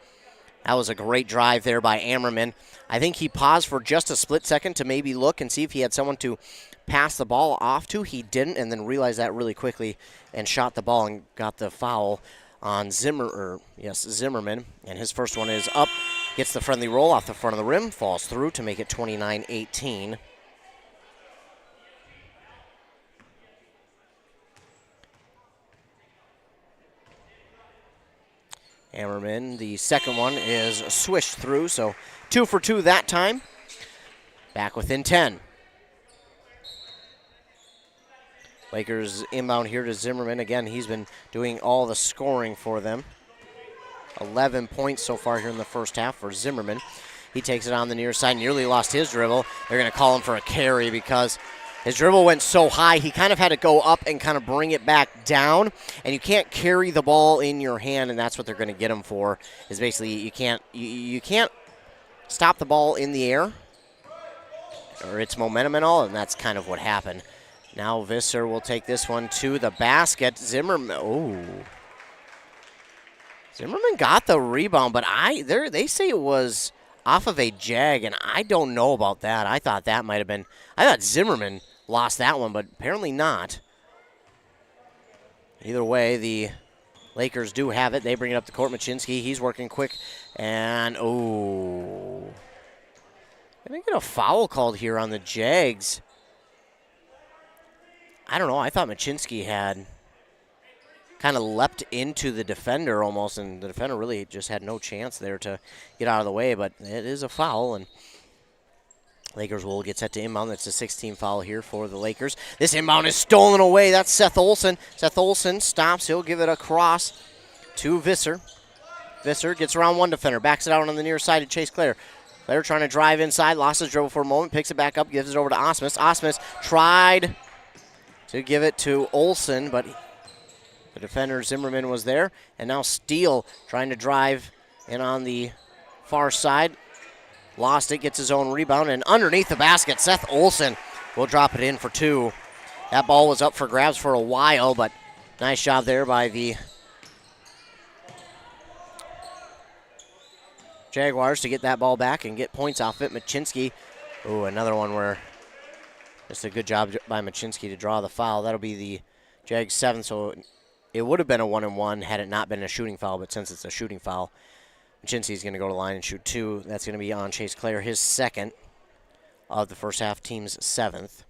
That was a great drive there by Ammerman. I think he paused for just a split second to maybe look and see if he had someone to pass the ball off to. He didn't, and then realized that really quickly and shot the ball and got the foul on Zimmerman. And his first one is up. Gets the friendly roll off the front of the rim, falls through to make it 29-18. Ammerman, the second one is swished through, so 2 for 2 that time. Back within 10. Lakers inbound here to Zimmerman. Again, he's been doing all the scoring for them. 11 points so far here in the first half for Zimmerman. He takes it on the near side, nearly lost his dribble. They're going to call him for a carry because his dribble went so high, he kind of had to go up and kind of bring it back down. And you can't carry the ball in your hand, and that's what they're going to get him for, is basically you can't stop the ball in the air or its momentum and all, and that's kind of what happened. Now Visser will take this one to the basket. Zimmerman got the rebound, but they say it was off of a jag, and I don't know about that. I thought Zimmerman lost that one, but apparently not. Either way, the Lakers do have it. They bring it up to court. Machinsky, he's working quick, and gonna get a foul called here on the Jags. I don't know. I thought Machinsky had kind of leapt into the defender almost, and the defender really just had no chance there to get out of the way, but it is a foul, and Lakers will get set to inbound. That's a 16 foul here for the Lakers. This inbound is stolen away. That's Seth Olson. Seth Olson stops. He'll give it across to Visser. Visser gets around one defender, backs it out on the near side to Chase Clare. Clare trying to drive inside, lost his dribble for a moment, picks it back up, gives it over to Osmus. Osmus tried to give it to Olsen, but the defender Zimmerman was there. And now Steele trying to drive in on the far side. Lost it, gets his own rebound, and underneath the basket, Seth Olsen will drop it in for 2. That ball was up for grabs for a while, but nice job there by the Jaguars to get that ball back and get points off it. Machinsky, another one where just a good job by Machinsky to draw the foul. That'll be the Jags 7th, so it would have been a 1-and-1 had it not been a shooting foul, but since it's a shooting foul, Machinsky's going to go to the line and shoot 2. That's going to be on Chase Clare, his 2nd of the first half, team's 7th.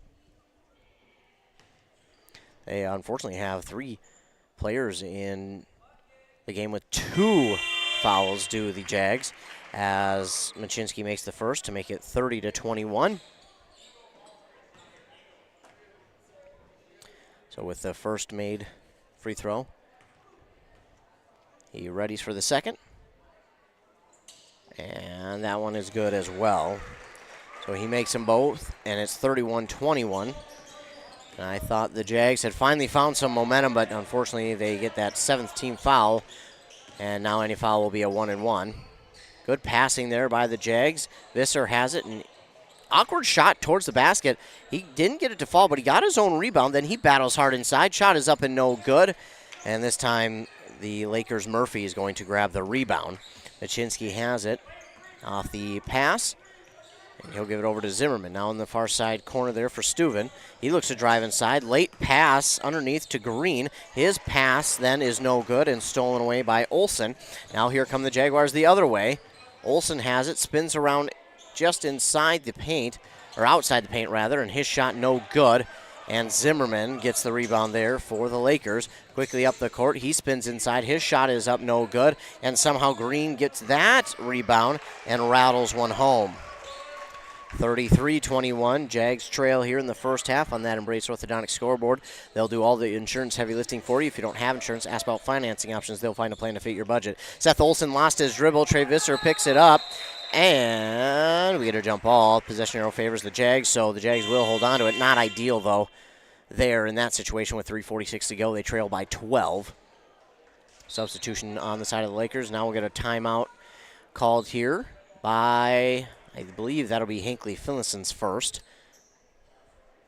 They unfortunately have 3 players in the game with 2 fouls due to the Jags, as Machinsky makes the first to make it 30-21. So with the first made free throw, he readies for the second. And that one is good as well. So he makes them both, and it's 31-21. And I thought the Jags had finally found some momentum, but unfortunately they get that 7th team foul. And now any foul will be a 1-and-1. Good passing there by the Jags. Visser has it, and awkward shot towards the basket. He didn't get it to fall, but he got his own rebound. Then he battles hard inside. Shot is up and no good. And this time the Lakers' Murphy is going to grab the rebound. Machinsky has it off the pass, and he'll give it over to Zimmerman. Now in the far side corner there for Steuven. He looks to drive inside. Late pass underneath to Green. His pass then is no good and stolen away by Olsen. Now here come the Jaguars the other way. Olsen has it, spins around just inside the paint, or outside the paint rather, and his shot no good. And Zimmerman gets the rebound there for the Lakers. Quickly up the court, he spins inside. His shot is up no good, and somehow Green gets that rebound and rattles one home. 33-21, Jags trail here in the first half on that Embrace Orthodontic scoreboard. They'll do all the insurance heavy lifting for you. If you don't have insurance, ask about financing options. They'll find a plan to fit your budget. Seth Olsen lost his dribble. Trey Visser picks it up, and we get a jump ball. Possession arrow favors the Jags, so the Jags will hold on to it. Not ideal, though, there in that situation with 3:46 to go. They trail by 12. Substitution on the side of the Lakers. Now we'll get a timeout called here by, I believe that'll be Hinckley-Finlayson's first.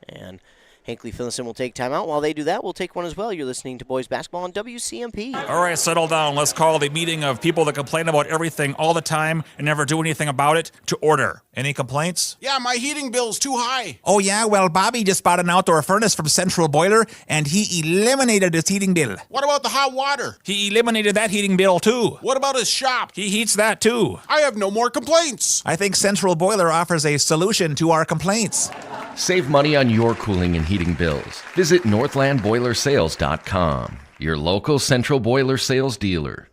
And Hinckley-Finlayson will take timeout. While they do that, we'll take one as well. You're listening to Boys Basketball on WCMP. All right, settle down. Let's call the meeting of people that complain about everything all the time and never do anything about it to order. Any complaints? Yeah, my heating bill's too high. Oh, yeah? Well, Bobby just bought an outdoor furnace from Central Boiler, and he eliminated his heating bill. What about the hot water? He eliminated that heating bill, too. What about his shop? He heats that, too. I have no more complaints. I think Central Boiler offers a solution to our complaints. Save money on your cooling and heating bills. Visit northlandboilersales.com, your local Central Boiler sales dealer.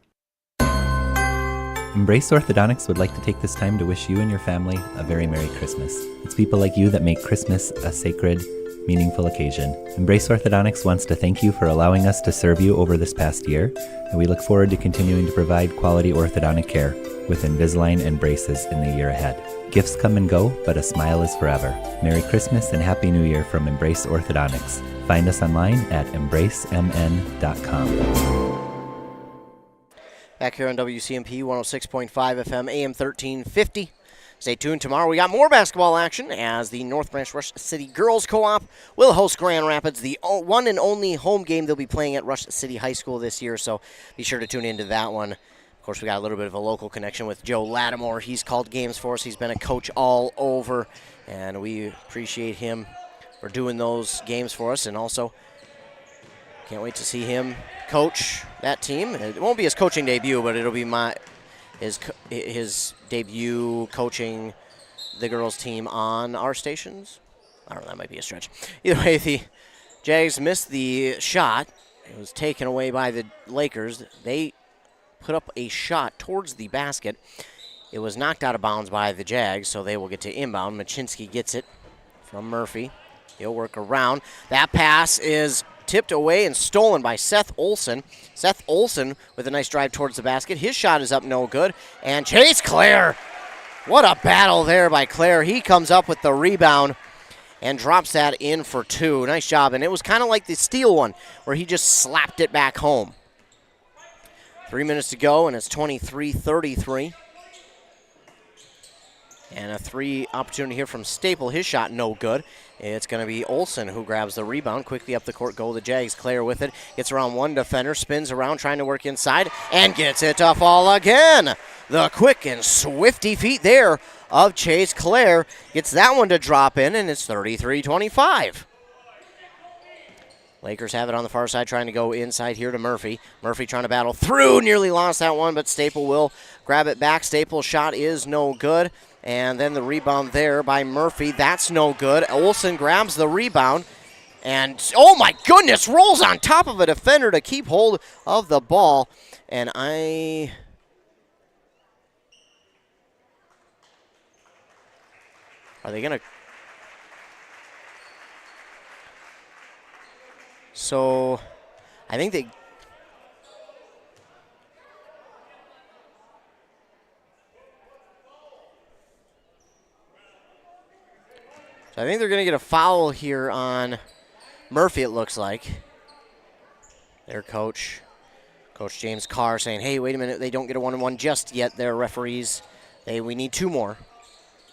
Embrace Orthodontics would like to take this time to wish you and your family a very Merry Christmas. It's people like you that make Christmas a sacred, meaningful occasion. Embrace Orthodontics wants to thank you for allowing us to serve you over this past year, and we look forward to continuing to provide quality orthodontic care with Invisalign and braces in the year ahead. Gifts come and go, but a smile is forever. Merry Christmas and Happy New Year from Embrace Orthodontics. Find us online at embracemn.com. Back here on WCMP 106.5 FM, AM 1350. Stay tuned tomorrow. We got more basketball action as the North Branch Rush City Girls Co-op will host Grand Rapids, the one and only home game they'll be playing at Rush City High School this year, so be sure to tune into that one. Of course, we got a little bit of a local connection with Joe Lattimore. He's called games for us. He's been a coach all over, and we appreciate him for doing those games for us. And also, can't wait to see him coach that team. It won't be his coaching debut, but it'll be his debut coaching the girls' team on our stations. I don't know, that might be a stretch. Either way, the Jags missed the shot. It was taken away by the Lakers. They put up a shot towards the basket. It was knocked out of bounds by the Jags, so they will get to inbound. Machinsky gets it from Murphy. He'll work around. That pass is tipped away and stolen by Seth Olson. Seth Olson with a nice drive towards the basket. His shot is up no good. And Chase Clare, what a battle there by Clare. He comes up with the rebound and drops that in for 2. Nice job. And it was kind of like the steal one where he just slapped it back home. 3 minutes to go, and it's 23-33. And a 3 opportunity here from Staple. His shot no good. It's going to be Olson who grabs the rebound. Quickly up the court go the Jags. Clare with it. Gets around one defender. Spins around trying to work inside. And gets it to fall again. The quick and swifty feet there of Chase Clare. Gets that one to drop in, and it's 33-25. Lakers have it on the far side, trying to go inside here to Murphy. Murphy trying to battle through. Nearly lost that one, but Staple will grab it back. Staple's shot is no good. And then the rebound there by Murphy. That's no good. Olson grabs the rebound. And, oh my goodness, rolls on top of a defender to keep hold of the ball. And are they going to... So, I think they... So I think they're going to get a foul here on Murphy, it looks like. Their coach, Coach James Carr, saying, hey, wait a minute, they don't get a 1-on-1 just yet, their referees. We need 2 more.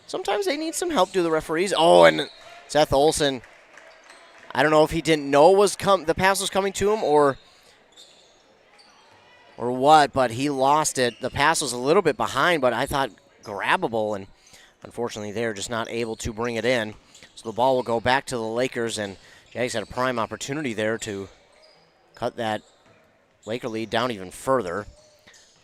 Sometimes they need some help, do the referees. Oh, and Seth Olson, I don't know if he didn't know the pass was coming to him or what, but he lost it. The pass was a little bit behind, but I thought grabbable, and unfortunately they're just not able to bring it in. So the ball will go back to the Lakers, and Jags had a prime opportunity there to cut that Laker lead down even further.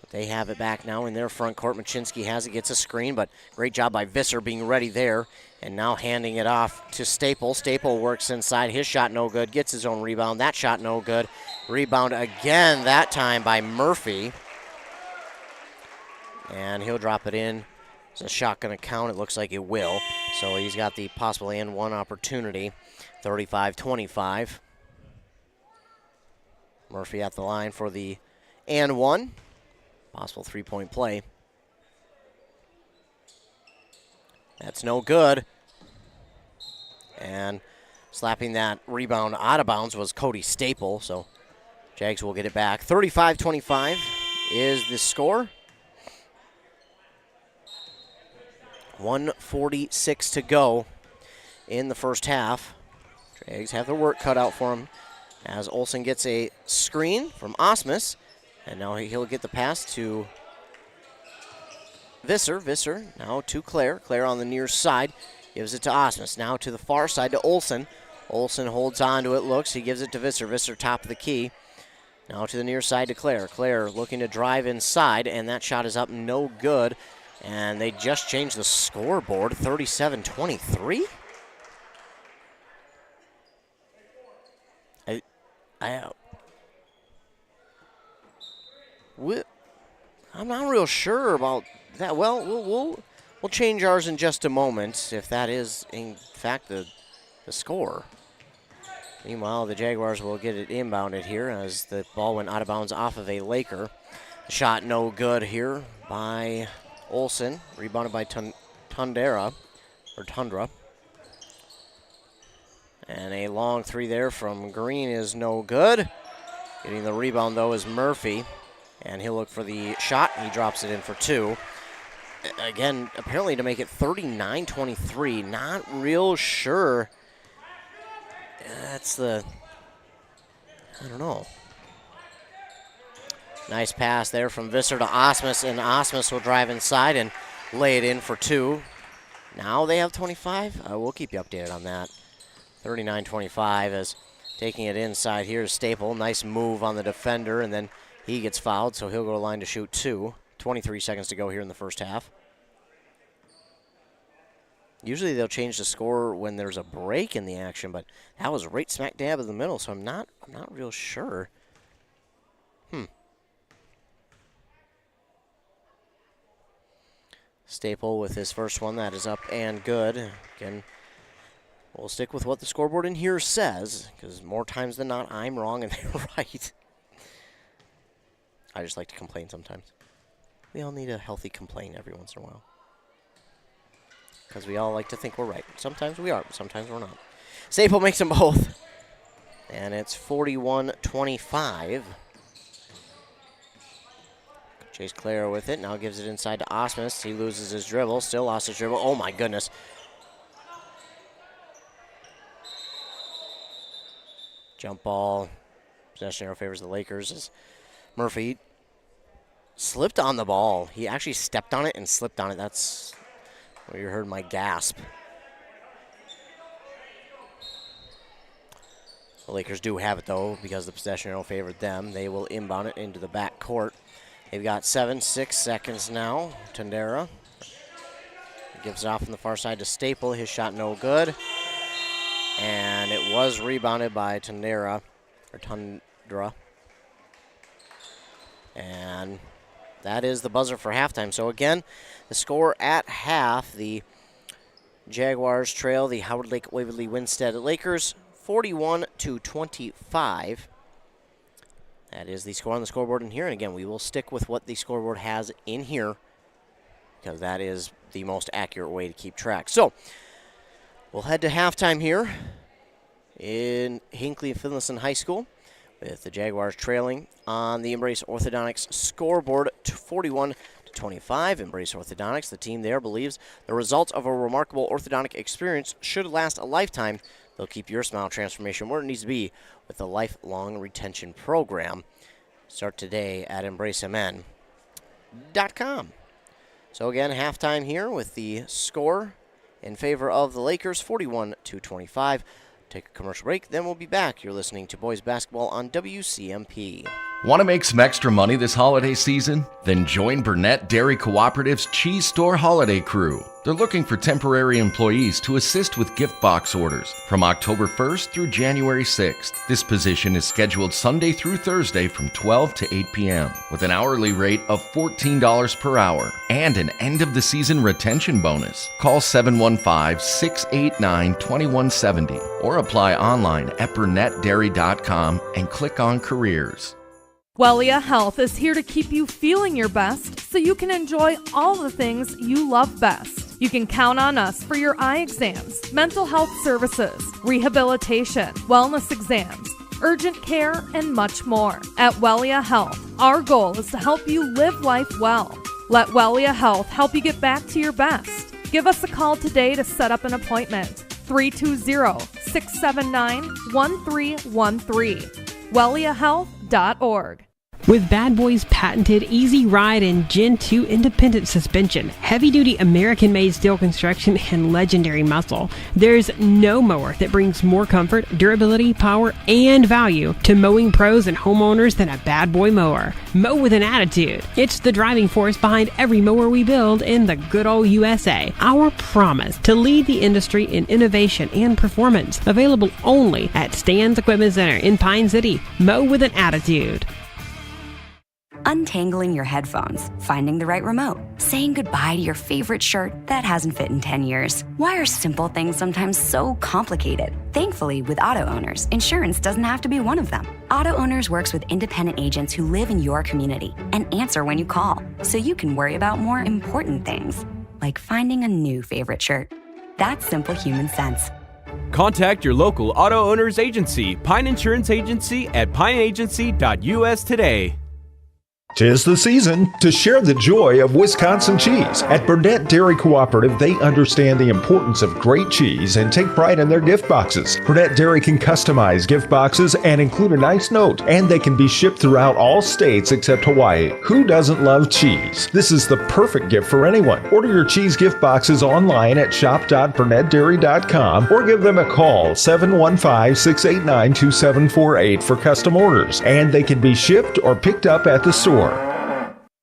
But they have it back now in their front court. Machinsky has it, gets a screen, but great job by Visser being ready there. And now handing it off to Staple. Staple works inside. His shot no good. Gets his own rebound. That shot no good. Rebound again, that time by Murphy. And he'll drop it in. Is the shot going to count? It looks like it will. So he's got the possible and 1 opportunity. 35-25. Murphy at the line for the and 1. Possible 3-point play. That's no good. And slapping that rebound out of bounds was Cody Staple. So Jags will get it back. 35-25 is the score. 1:46 to go in the first half. Jags have their work cut out for them as Olson gets a screen from Osmus. And now he'll get the pass to Visser. Visser now to Clare. Clare on the near side. Gives it to Osmus. Now to the far side to Olson. Olson holds on to it, looks. He gives it to Visser. Visser top of the key. Now to the near side to Clare. Clare looking to drive inside, and that shot is up no good. And they just changed the scoreboard, 37-23. I'm not real sure about that. Well, we'll change ours in just a moment if that is, in fact, the score. Meanwhile, the Jaguars will get it inbounded here as the ball went out of bounds off of a Laker. Shot no good here by Olson, rebounded by Tundra. And a long 3 there from Green is no good. Getting the rebound, though, is Murphy. And he'll look for the shot. He drops it in for 2. Again, apparently to make it 39-23. Not real sure. That's I don't know. Nice pass there from Visser to Osmus, and Osmus will drive inside and lay it in for 2. Now they have 25. We'll keep you updated on that. 39-25 as taking it inside here is Staple. Nice move on the defender, and then he gets fouled, so he'll go to line to shoot 2. 23 seconds to go here in the first half. Usually they'll change the score when there's a break in the action, but that was right smack dab in the middle, so I'm not real sure. Staple with his first one. That is up and good. Again, We'll stick with what the scoreboard in here says, because more times than not, I'm wrong and they're right. I just like to complain sometimes. We all need a healthy complaint every once in a while. Because we all like to think we're right. Sometimes we are, but sometimes we're not. Staple makes them both. And it's 41-25. Chase Clare with it. Now gives it inside to Osmus. He loses his dribble. Still lost his dribble. Oh, my goodness. Jump ball. Possession arrow favors the Lakers as Murphy slipped on the ball. He actually stepped on it and slipped on it. That's where you heard my gasp. The Lakers do have it, though, because the possession arrow favored them. They will inbound it into the back court. They've got 6 seconds now. Tundera gives it off from the far side to Staple. His shot no good. And it was rebounded by Tundra. And that is the buzzer for halftime. So again, the score at half, the Jaguars trail the Howard Lake-Waverly-Winsted Lakers 41-25. That is the score on the scoreboard in here. And again, we will stick with what the scoreboard has in here because that is the most accurate way to keep track. So we'll head to halftime here in Hinckley-Finlayson High School with the Jaguars trailing on the Embrace Orthodontics scoreboard 41-25. Embrace Orthodontics, the team there, believes the results of a remarkable orthodontic experience should last a lifetime. They'll keep your smile transformation where it needs to be with the lifelong retention program. Start today at embracemn.com. So again, halftime here with the score in favor of the Lakers, 41-25. Take a commercial break, then we'll be back. You're listening to boys basketball on WCMP. Want to make some extra money this holiday season? Then join Burnett Dairy Cooperative's Cheese Store Holiday Crew. They're looking for temporary employees to assist with gift box orders from October 1st through January 6th. This position is scheduled Sunday through Thursday from 12 to 8 p.m. with an hourly rate of $14 per hour and an end-of-the-season retention bonus. Call 715-689-2170 or apply online at burnettdairy.com and click on Careers. Wellia Health is here to keep you feeling your best so you can enjoy all the things you love best. You can count on us for your eye exams, mental health services, rehabilitation, wellness exams, urgent care, and much more. At Wellia Health, our goal is to help you live life well. Let Wellia Health help you get back to your best. Give us a call today to set up an appointment. 320-679-1313. WelliaHealth.org. With Bad Boy's patented Easy Ride and Gen 2 independent suspension, heavy-duty American-made steel construction, and legendary muscle, there's no mower that brings more comfort, durability, power, and value to mowing pros and homeowners than a Bad Boy mower. Mow with an attitude. It's the driving force behind every mower we build in the good old USA. Our promise to lead the industry in innovation and performance. Available only at Stan's Equipment Center in Pine City. Mow with an attitude. Untangling your headphones, finding the right remote, saying goodbye to your favorite shirt that hasn't fit in 10 years. Why are simple things sometimes so complicated? Thankfully, with Auto Owners, insurance doesn't have to be one of them. Auto Owners works with independent agents who live in your community and answer when you call, so you can worry about more important things, like finding a new favorite shirt. That's simple human sense. Contact your local Auto Owners agency, Pine Insurance Agency at pineagency.us today. 'Tis the season to share the joy of Wisconsin cheese. At Burnett Dairy Cooperative, they understand the importance of great cheese and take pride in their gift boxes. Burnett Dairy can customize gift boxes and include a nice note, and they can be shipped throughout all states except Hawaii. Who doesn't love cheese? This is the perfect gift for anyone. Order your cheese gift boxes online at shop.burnettdairy.com or give them a call, 715-689-2748 for custom orders, and they can be shipped or picked up at the store.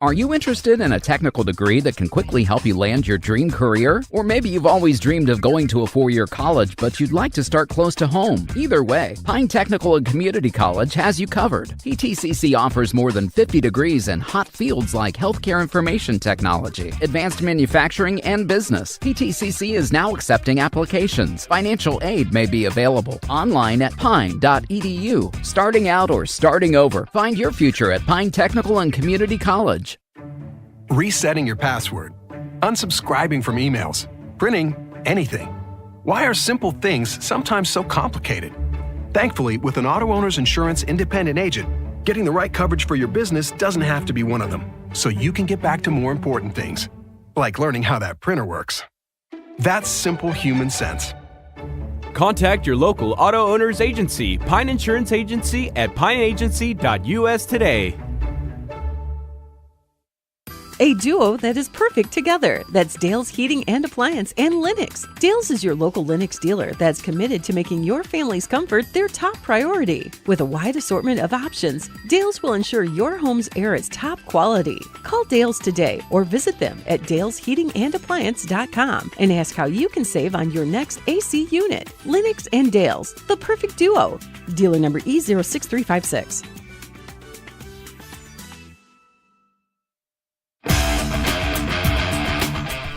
Are you interested in a technical degree that can quickly help you land your dream career? Or maybe you've always dreamed of going to a 4-year college, but you'd like to start close to home. Either way, Pine Technical and Community College has you covered. PTCC offers more than 50 degrees in hot fields like healthcare information technology, advanced manufacturing, and business. PTCC is now accepting applications. Financial aid may be available online at pine.edu. Starting out or starting over, find your future at Pine Technical and Community College. Resetting your password, unsubscribing from emails, printing anything. Why are simple things sometimes so complicated? Thankfully, with an auto owner's insurance independent agent, getting the right coverage for your business doesn't have to be one of them, so you can get back to more important things, like learning how that printer works. That's simple human sense. Contact your local auto owner's agency, Pine Insurance Agency, at pineagency.us today. A duo that is perfect together. That's Dale's Heating and Appliance and Lennox. Dale's is your local Lennox dealer that's committed to making your family's comfort their top priority. With a wide assortment of options, Dale's will ensure your home's air is top quality. Call Dale's today or visit them at dalesheatingandappliance.com and ask how you can save on your next AC unit. Lennox and Dale's, the perfect duo. Dealer number E06356.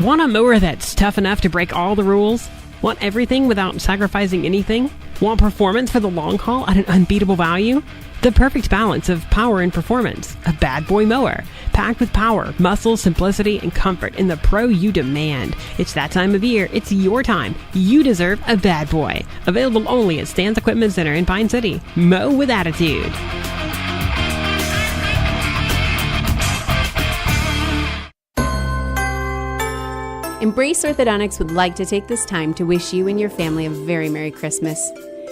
Want a mower that's tough enough to break all the rules? Want everything without sacrificing anything? Want performance for the long haul at an unbeatable value? The perfect balance of power and performance. A bad boy mower. Packed with power, muscle, simplicity, and comfort in the pro you demand. It's that time of year. It's your time. You deserve a bad boy. Available only at Stan's Equipment Center in Pine City. Mow with attitude. Embrace Orthodontics would like to take this time to wish you and your family a very Merry Christmas.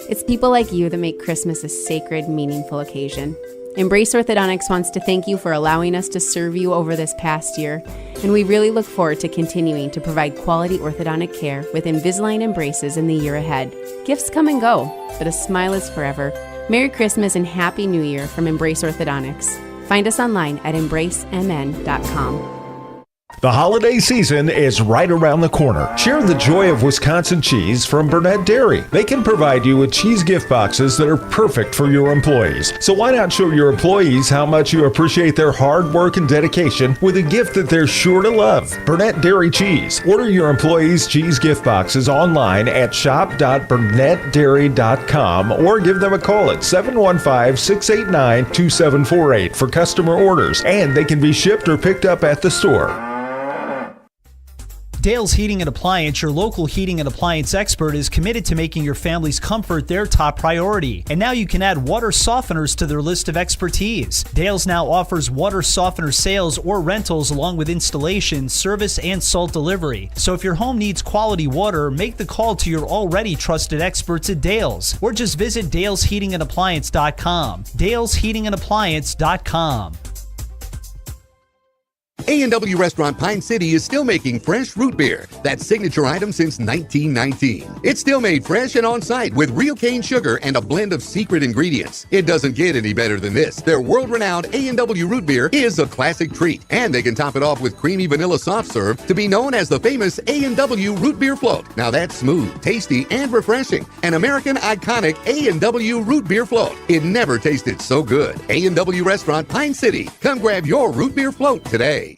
It's people like you that make Christmas a sacred, meaningful occasion. Embrace Orthodontics wants to thank you for allowing us to serve you over this past year, and we really look forward to continuing to provide quality orthodontic care with Invisalign and braces in the year ahead. Gifts come and go, but a smile is forever. Merry Christmas and Happy New Year from Embrace Orthodontics. Find us online at embracemn.com. The holiday season is right around the corner. Share the joy of Wisconsin cheese from Burnett Dairy. They can provide you with cheese gift boxes that are perfect for your employees. So why not show your employees how much you appreciate their hard work and dedication with a gift that they're sure to love? Burnett Dairy Cheese. Order your employees' cheese gift boxes online at shop.burnettdairy.com or give them a call at 715-689-2748 for customer orders, and they can be shipped or picked up at the store. Dale's Heating and Appliance, your local heating and appliance expert, is committed to making your family's comfort their top priority. And now you can add water softeners to their list of expertise. Dale's now offers water softener sales or rentals along with installation, service, and salt delivery. So if your home needs quality water, make the call to your already trusted experts at Dale's, or just visit dalesheatingandappliance.com. dalesheatingandappliance.com. A&W Restaurant Pine City is still making fresh root beer, that signature item since 1919. It's still made fresh and on-site with real cane sugar and a blend of secret ingredients. It doesn't get any better than this. Their world-renowned A&W root beer is a classic treat, and they can top it off with creamy vanilla soft serve to be known as the famous A&W root beer float. Now that's smooth, tasty, and refreshing. An American iconic A&W root beer float. It never tasted so good. A&W Restaurant Pine City. Come grab your root beer float today.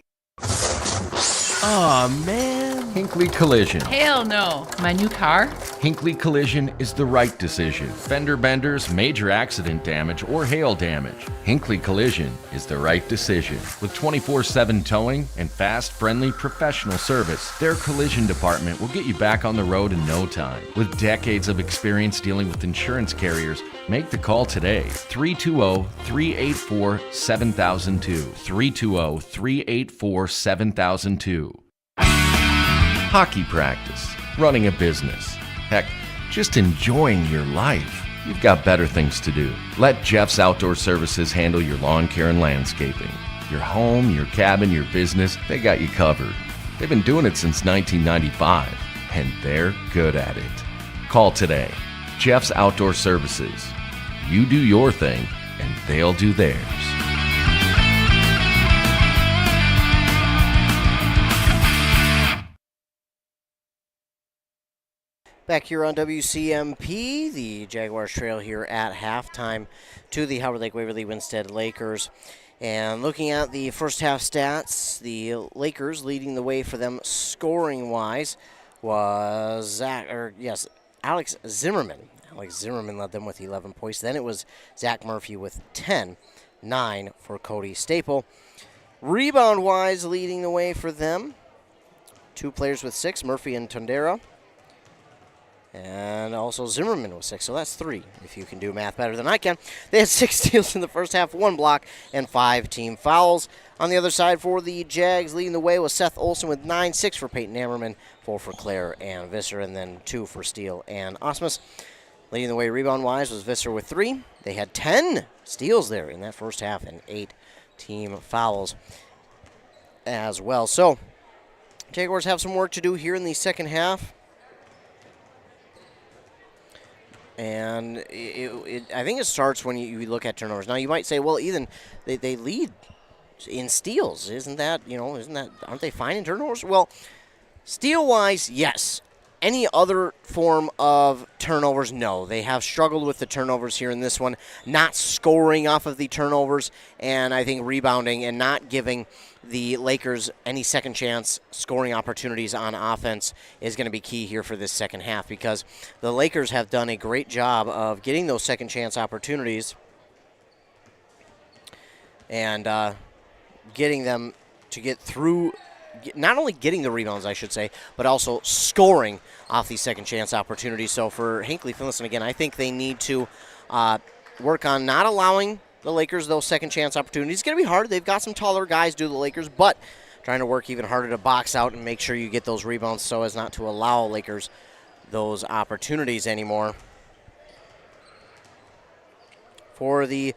Aw, man. Hinckley Collision. Hell no. My new car? Hinckley Collision is the right decision. Fender benders, major accident damage, or hail damage. Hinckley Collision is the right decision. With 24/7 towing and fast, friendly, professional service, their collision department will get you back on the road in no time. With decades of experience dealing with insurance carriers, make the call today. 320-384-7002. 320-384-7002. Hockey practice, running a business, heck, just enjoying your life. You've got better things to do. Let Jeff's Outdoor Services handle your lawn care and landscaping. Your home, your cabin, your business, they got you covered. They've been doing it since 1995, and they're good at it. Call today. Jeff's Outdoor Services. You do your thing, and they'll do theirs. Back here on WCMP, the Jaguars trail here at halftime to the Howard Lake-Waverly-Winsted Lakers. And looking at the first half stats, the Lakers leading the way for them scoring-wise was Alex Zimmerman. Alex Zimmerman led them with 11 points. Then it was Zach Murphy with 10, 9 for Cody Staple. Rebound-wise, leading the way for them, 2 players with 6, Murphy and Tondera. And also Zimmerman with 6, so that's 3, if you can do math better than I can. They had 6 steals in the first half, 1 block, and 5 team fouls. On the other side for the Jags, leading the way was Seth Olson with 9, 6 for Peyton Ammerman, 4 for Claire and Visser, and then 2 for Steele and Osmus. Leading the way rebound-wise was Visser with 3. They had 10 steals there in that first half and 8 team fouls as well. So, Jaguars have some work to do here in the second half. And I think it starts when you look at turnovers. Now, you might say, well, Ethan, they lead in steals. Aren't they fine in turnovers? Well, steal-wise, yes. Any other form of turnovers, no. They have struggled with the turnovers here in this one, not scoring off of the turnovers, and I think rebounding and not giving the Lakers any second chance scoring opportunities on offense is going to be key here for this second half, because the Lakers have done a great job of getting those second chance opportunities and getting them to get through. Not only getting the rebounds, I should say, but also scoring off these second chance opportunities. So for Hinckley-Finlayson, again, I think they need to work on not allowing the Lakers those second chance opportunities. It's going to be hard. They've got some taller guys, do the Lakers, but trying to work even harder to box out and make sure you get those rebounds so as not to allow Lakers those opportunities anymore. For the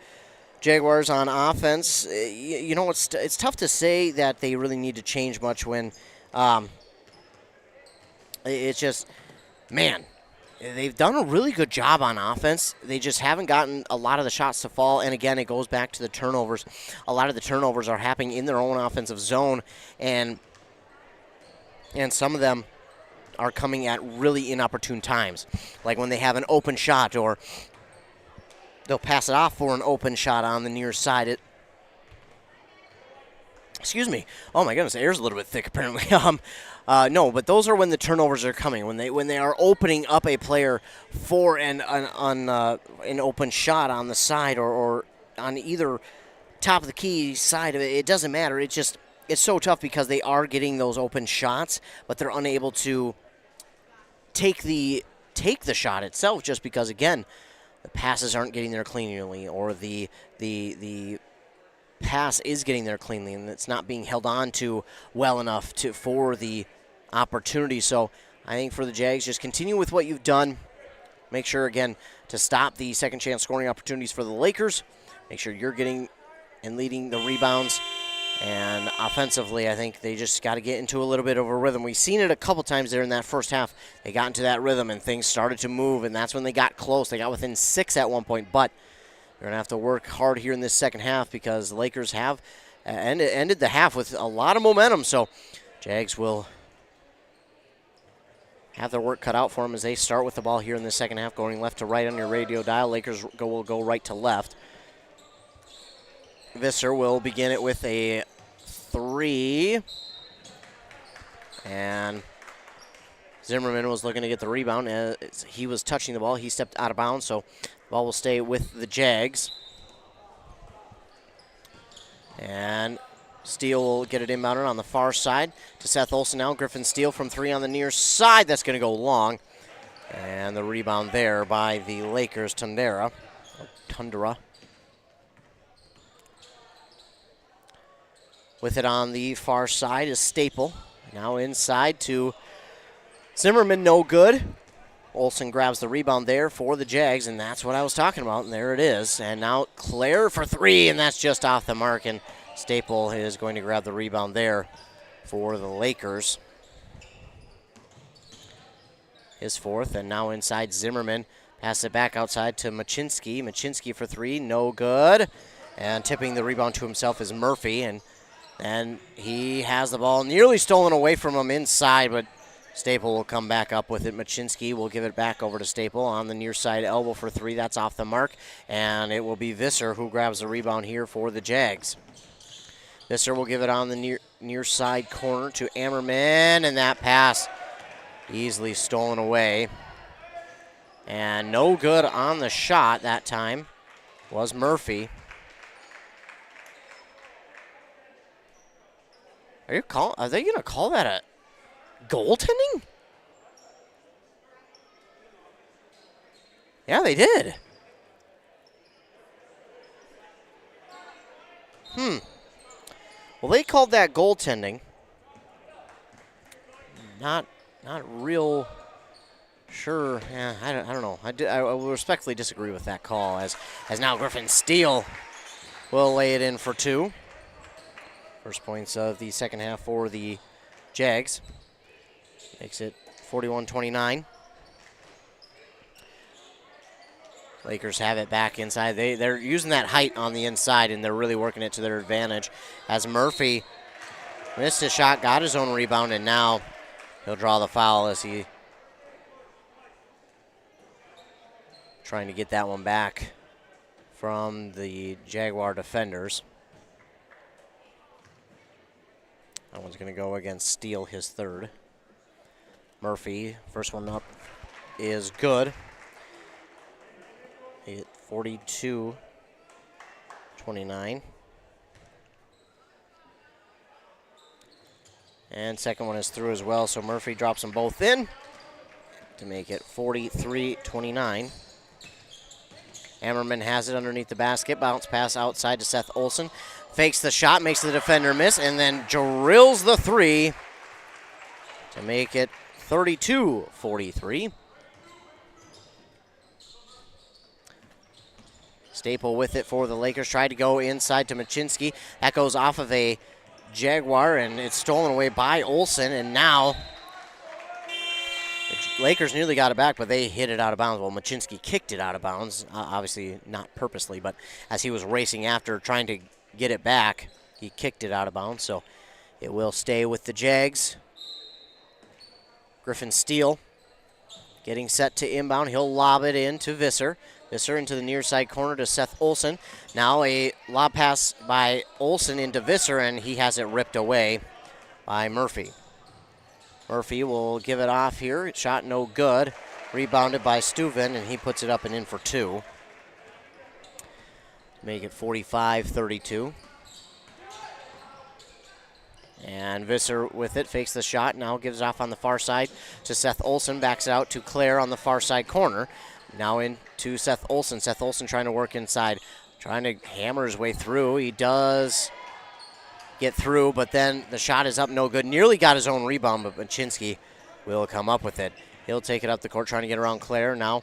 Jaguars on offense, it's tough to say that they really need to change much when it's just, man, they've done a really good job on offense. They just haven't gotten a lot of the shots to fall, and again, it goes back to the turnovers. A lot of the turnovers are happening in their own offensive zone, and some of them are coming at really inopportune times, like when they have an open shot or they'll pass it off for an open shot on the near side. Excuse me. Oh my goodness, the air's a little bit thick apparently. No, but those are when the turnovers are coming. When they are opening up a player for an open shot on the side or on either top of the key side of it. It doesn't matter. It's so tough because they are getting those open shots, but they're unable to take the shot itself just because, again, the passes aren't getting there cleanly, or the pass is getting there cleanly, and it's not being held on to well enough for the opportunity. So I think for the Jags, just continue with what you've done. Make sure, again, to stop the second chance scoring opportunities for the Lakers. Make sure you're getting and leading the rebounds. And offensively, I think they just got to get into a little bit of a rhythm. We've seen it a couple times there in that first half. They got into that rhythm and things started to move, and that's when they got close. They got within 6 at one point, but they're going to have to work hard here in this second half because the Lakers have ended the half with a lot of momentum. So Jags will have their work cut out for them as they start with the ball here in the second half, going left to right on your radio dial. Lakers will go right to left. Visser will begin it with a 3. And Zimmerman was looking to get the rebound. As he was touching the ball, he stepped out of bounds, so the ball will stay with the Jags. And Steele will get it inbounded on the far side to Seth Olson now. Griffin Steele from 3 on the near side. That's going to go long. And the rebound there by the Lakers, Tundra. With it on the far side is Staple. Now inside to Zimmerman, no good. Olsen grabs the rebound there for the Jags, and that's what I was talking about, and there it is. And now Claire for 3, and that's just off the mark, and Staple is going to grab the rebound there for the Lakers. His 4th, and now inside Zimmerman. Pass it back outside to Machinsky. Machinsky for 3, no good. And tipping the rebound to himself is Murphy, and he has the ball nearly stolen away from him inside, but Staple will come back up with it. Machinsky will give it back over to Staple on the near side elbow for three. That's off the mark, and it will be Visser who grabs the rebound here for the Jags. Visser will give it on the near side corner to Ammerman, and that pass easily stolen away. And no good on the shot that time was Murphy. Are they going to call that a goaltending? Yeah, they did. Well, they called that goaltending. Not real sure. Yeah, I don't know. I will respectfully disagree with that call as now Griffin Steele will lay it in for two. First points of the second half for the Jags. Makes it 41-29. Lakers have it back inside. They're using that height on the inside, and they're really working it to their advantage. As Murphy missed his shot, got his own rebound, and now he'll draw the foul as he trying to get that one back from the Jaguar defenders. That one's going to go against Steele, his third. Murphy, first one up, is good. 42-29. And second one is through as well, so Murphy drops them both in to make it 43-29. Ammerman has it underneath the basket. Bounce pass outside to Seth Olson. Fakes the shot, makes the defender miss, and then drills the three to make it 32-43. Staple with it for the Lakers. Tried to go inside to Machinsky. That goes off of a Jaguar, and it's stolen away by Olson, and now the Lakers nearly got it back, but they hit it out of bounds. Well, Machinsky kicked it out of bounds, obviously not purposely, but as he was racing after trying to get it back, he kicked it out of bounds, so it will stay with the Jags. Griffin Steele getting set to inbound. He'll lob it in to Visser. Visser into the near side corner to Seth Olson. Now a lob pass by Olson into Visser, and he has it ripped away by Murphy. Murphy will give it off here. Shot no good. Rebounded by Steuven, and he puts it up and in for two. Make it 45-32. And Visser with it, fakes the shot, now gives it off on the far side to Seth Olson, backs it out to Claire on the far side corner. Now into Seth Olson. Seth Olson trying to work inside, trying to hammer his way through. He does get through, but then the shot is up no good. Nearly got his own rebound, but Machinsky will come up with it. He'll take it up the court, trying to get around Claire. Now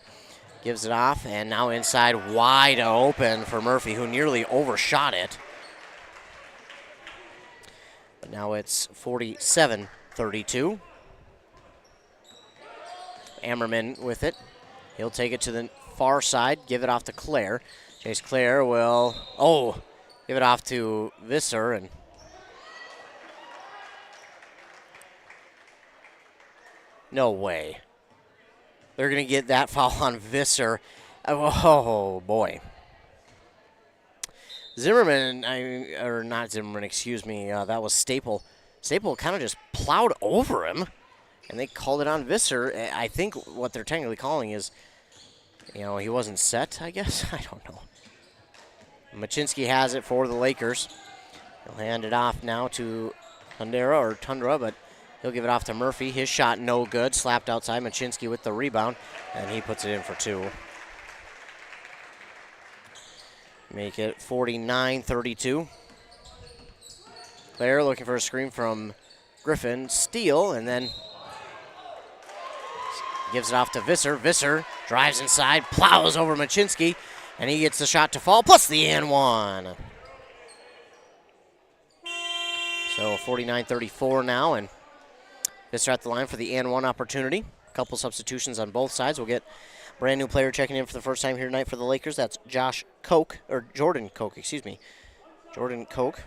gives it off, and now inside wide open for Murphy, who nearly overshot it. But now it's 47-32. Ammerman with it. He'll take it to the far side, give it off to Claire. Chase Claire will, give it off to Visser, and no way. They're going to get that foul on Visser. Oh, boy. That was Staple. Staple kind of just plowed over him, and they called it on Visser. I think what they're technically calling is, he wasn't set, I guess. I don't know. Machinsky has it for the Lakers. He'll hand it off now to Tundra, but he'll give it off to Murphy. His shot no good. Slapped outside. Machinsky with the rebound, and he puts it in for two. Make it 49-32. Claire looking for a screen from Griffin. Steele, and then gives it off to Visser. Visser drives inside, plows over Machinsky, and he gets the shot to fall, plus the and one. So 49-34 now, and Visser at the line for the and one opportunity. A couple substitutions on both sides. We'll get a brand new player checking in for the first time here tonight for the Lakers. That's Jordan Koch. Jordan Koch.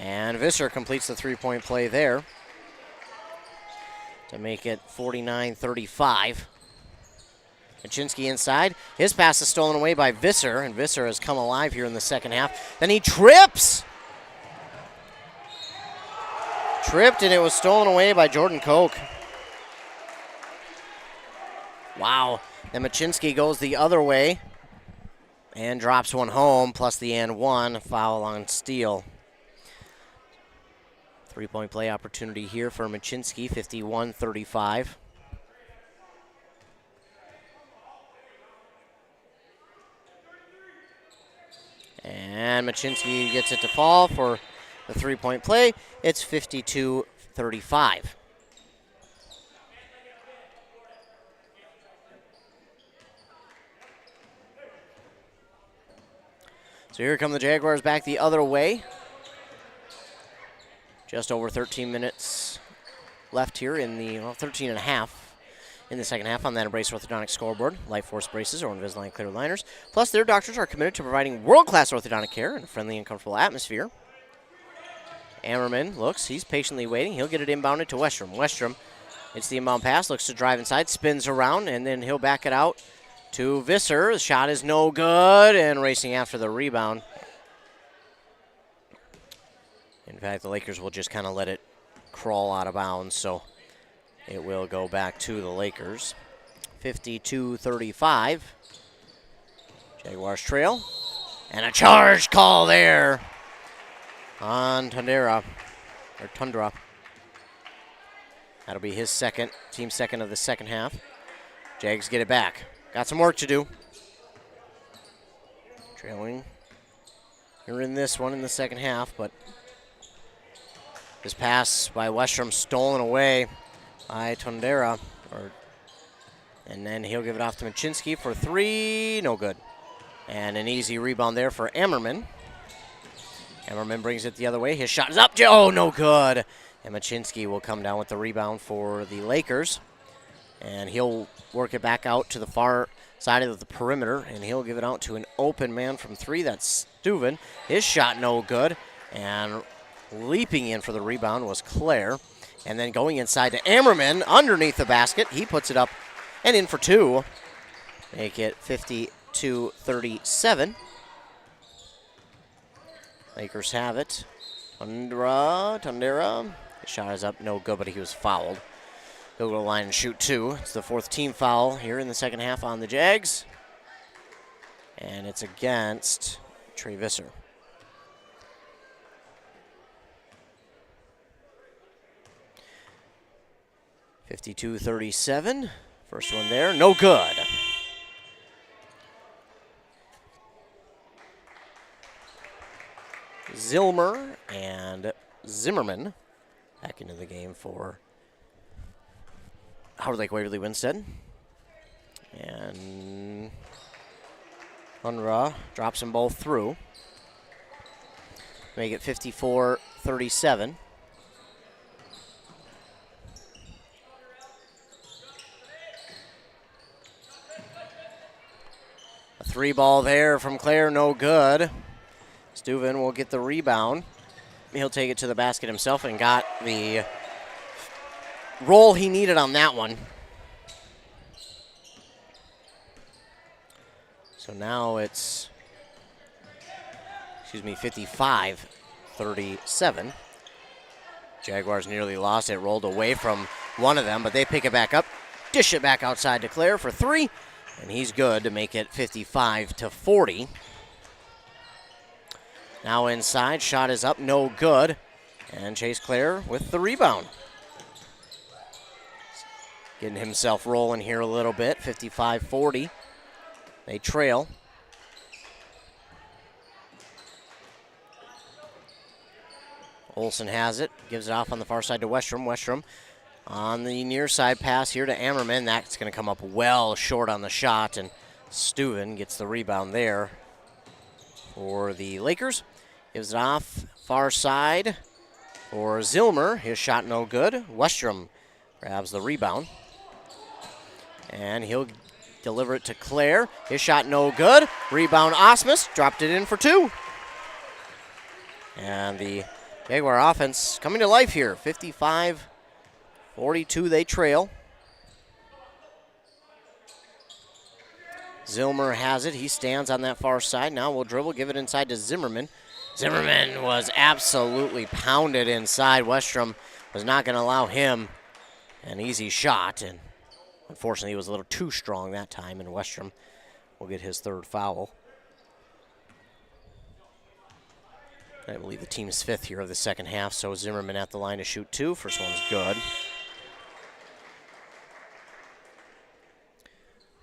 And Visser completes the three-point play there to make it 49-35. Machinsky inside. His pass is stolen away by Visser, and Visser has come alive here in the second half. Then he trips. Tripped, and it was stolen away by Jordan Koch. Wow. Then Machinsky goes the other way and drops one home, plus the and one, foul on steal. Three-point play opportunity here for Machinsky, 51-35. And Machinsky gets it to fall for the three-point play. It's 52-35. So here come the Jaguars back the other way. Just over 13 minutes left here in the, 13 and a half in the second half on that Embrace Orthodontic scoreboard. Life Force braces or Invisalign clear aligners. Plus, their doctors are committed to providing world-class orthodontic care in a friendly and comfortable atmosphere. Ammerman looks, he's patiently waiting. He'll get it inbounded to Westrom. Westrom, it's the inbound pass, looks to drive inside, spins around, and then he'll back it out to Visser. The shot is no good, and racing after the rebound. In fact, the Lakers will just kind of let it crawl out of bounds, so it will go back to the Lakers. 52-35. Jaguars trail. And a charge call there on Tundra. That'll be his second, team second of the second half. Jags get it back. Got some work to do. Trailing. You're in this one in the second half, but this pass by Westrom stolen away by Tundra. And then he'll give it off to Machinsky for three. No good. And an easy rebound there for Ammerman. Ammerman brings it the other way. His shot is up. Oh, no good. And Machinsky will come down with the rebound for the Lakers. And he'll work it back out to the far side of the perimeter. And he'll give it out to an open man from three. That's Steuven. His shot no good. And leaping in for the rebound was Clare. And then going inside to Ammerman underneath the basket. He puts it up and in for two. Make it 52-37. Lakers have it. Tundra. His shot is up, no good, but he was fouled. He'll go to the line and shoot two. It's the fourth team foul here in the second half on the Jags. And it's against Trey Visser. (52-37). First one there, no good. Zilmer and Zimmerman back into the game for Howard Lake-Waverly-Winsted. And Unruh drops them both through. Make it 54-37. A three ball there from Clare, no good. Steuven will get the rebound. He'll take it to the basket himself and got the roll he needed on that one. So now it's, 55-37. Jaguars nearly lost it, rolled away from one of them, but they pick it back up, dish it back outside to Clare for three, and he's good to make it 55-40. Now inside, shot is up, no good. And Chase Clare with the rebound. Getting himself rolling here a little bit, 55-40. They trail. Olsen has it, gives it off on the far side to Westrom. Westrom on the near side pass here to Ammerman. That's going to come up well short on the shot, and Steuven gets the rebound there for the Lakers. Gives it off far side for Zilmer. His shot no good. Westrom grabs the rebound. And he'll deliver it to Clare. His shot no good. Rebound Osmus. Dropped it in for two. And the Jaguar offense coming to life here. 55-42 they trail. Zilmer has it. He stands on that far side. Now will dribble, give it inside to Zimmerman. Zimmerman was absolutely pounded inside. Westrom was not going to allow him an easy shot, and unfortunately he was a little too strong that time, and Westrom will get his third foul. I believe the team's fifth here of the second half, so Zimmerman at the line to shoot two. First one's good.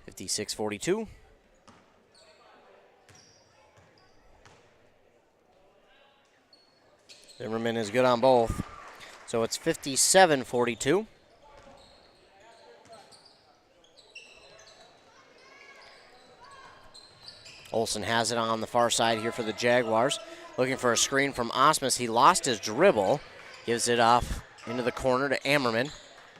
56-42. Zimmerman is good on both. So it's 57-42. Olsen has it on the far side here for the Jaguars. Looking for a screen from Osmus. He lost his dribble. Gives it off into the corner to Ammerman.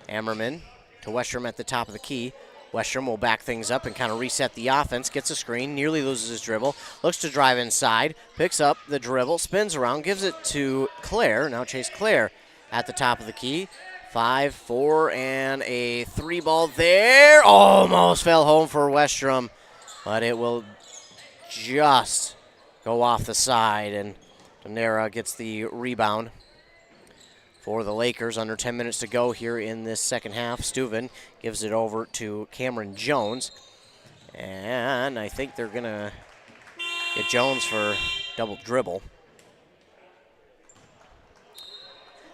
Ammerman to Westrom at the top of the key. Westrom will back things up and kind of reset the offense. Gets a screen, nearly loses his dribble. Looks to drive inside, picks up the dribble, spins around, gives it to Claire. Now Chase Claire at the top of the key. 5-4 and a three ball there. Almost fell home for Westrom, but it will just go off the side, and Donera gets the rebound for the Lakers. Under 10 minutes to go here in this second half. Steuven gives it over to Cameron Jones. And I think they're going to get Jones for double dribble.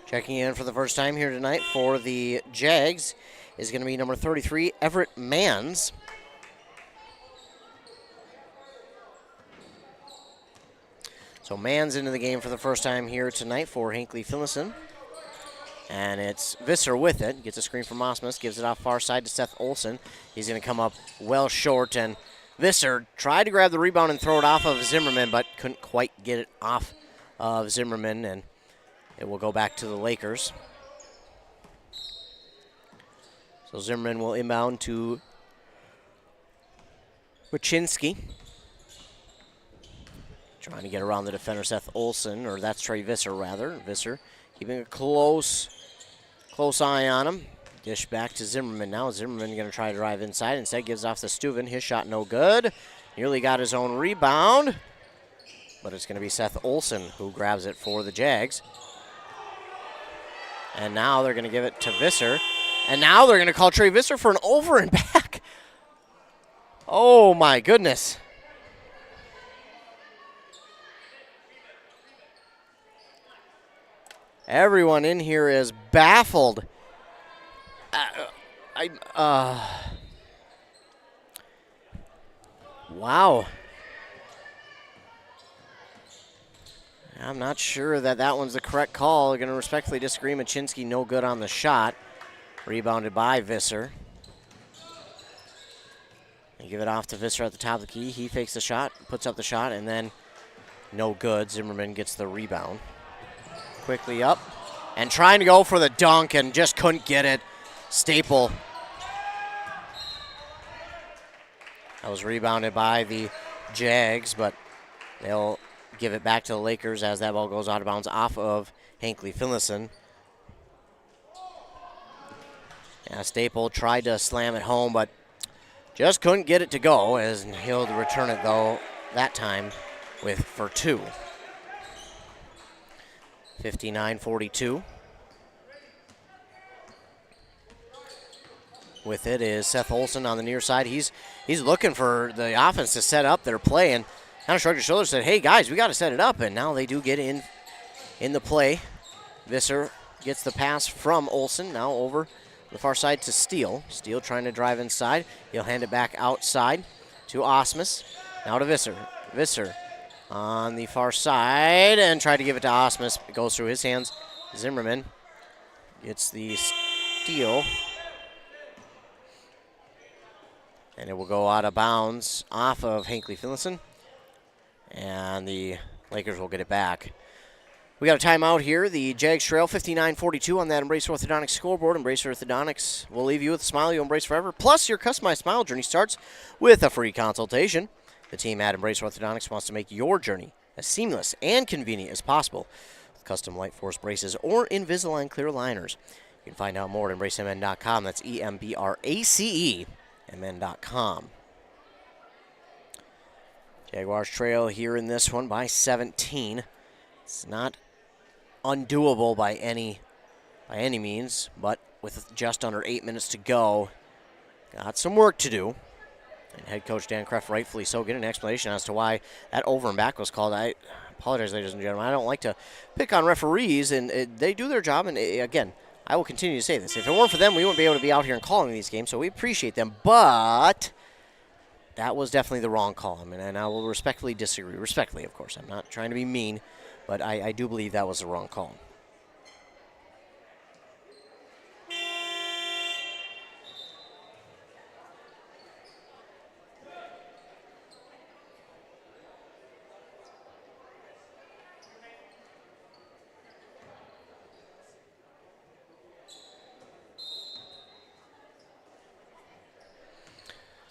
Checking in for the first time here tonight for the Jags is going to be number 33, Everett Manns. So Manns into the game for the first time here tonight for Hinckley-Finlayson. And it's Visser with it. Gets a screen from Osmus. Gives it off far side to Seth Olsen. He's going to come up well short. And Visser tried to grab the rebound and throw it off of Zimmerman, but couldn't quite get it off of Zimmerman. And it will go back to the Lakers. So Zimmerman will inbound to Wachinski. Trying to get around the defender, Seth Olsen, or that's Trey Visser, rather. Visser keeping a close eye on him. Dish back to Zimmerman. Now Zimmerman going to try to drive inside. Instead gives off to Steuven. His shot no good. Nearly got his own rebound. But it's going to be Seth Olsen who grabs it for the Jags. And now they're going to give it to Visser. And now they're going to call Trey Visser for an over and back. Oh, my goodness. Everyone in here is baffled. Wow. I'm not sure that one's the correct call. They're going to respectfully disagree. Machinsky no good on the shot. Rebounded by Visser. They give it off to Visser at the top of the key. He fakes the shot, puts up the shot, and then no good. Zimmerman gets the rebound. Quickly up and trying to go for the dunk and just couldn't get it. Staple. That was rebounded by the Jags, but they'll give it back to the Lakers as that ball goes out of bounds off of Hinckley-Finlayson. Yeah, Staple tried to slam it home, but just couldn't get it to go, as he'll return it, though, that time for two. 59-42. With it is Seth Olsen on the near side. He's looking for the offense to set up their play, and kind of shrugged his shoulders and said, hey, guys, we got to set it up. And now they do get in the play. Visser gets the pass from Olsen. Now over the far side to Steele. Steele trying to drive inside. He'll hand it back outside to Osmus. Now to Visser. Visser on the far side and tried to give it to Osmus. It goes through his hands. Zimmerman gets the steal. And it will go out of bounds off of Hinckley-Finlayson. And the Lakers will get it back. We got a timeout here. The Jags trail 59-42 on that Embrace Orthodontics scoreboard. Embrace Orthodontics will leave you with a smile you'll embrace forever. Plus, your customized smile journey starts with a free consultation. The team at Embrace Orthodontics wants to make your journey as seamless and convenient as possible. custom light force braces or Invisalign clear aligners. You can find out more at embracemn.com. That's EMBRACEMN.com. Jaguars trail here in this one by 17. It's not undoable by any means, but with just under 8 minutes to go, got some work to do. And head coach Dan Kreff, rightfully so, get an explanation as to why that over and back was called. I apologize, ladies and gentlemen. I don't like to pick on referees, and they do their job. And again, I will continue to say this. If it weren't for them, we wouldn't be able to be out here and calling these games, so we appreciate them. But that was definitely the wrong call, and I will respectfully disagree. Respectfully, of course. I'm not trying to be mean, but I do believe that was the wrong call.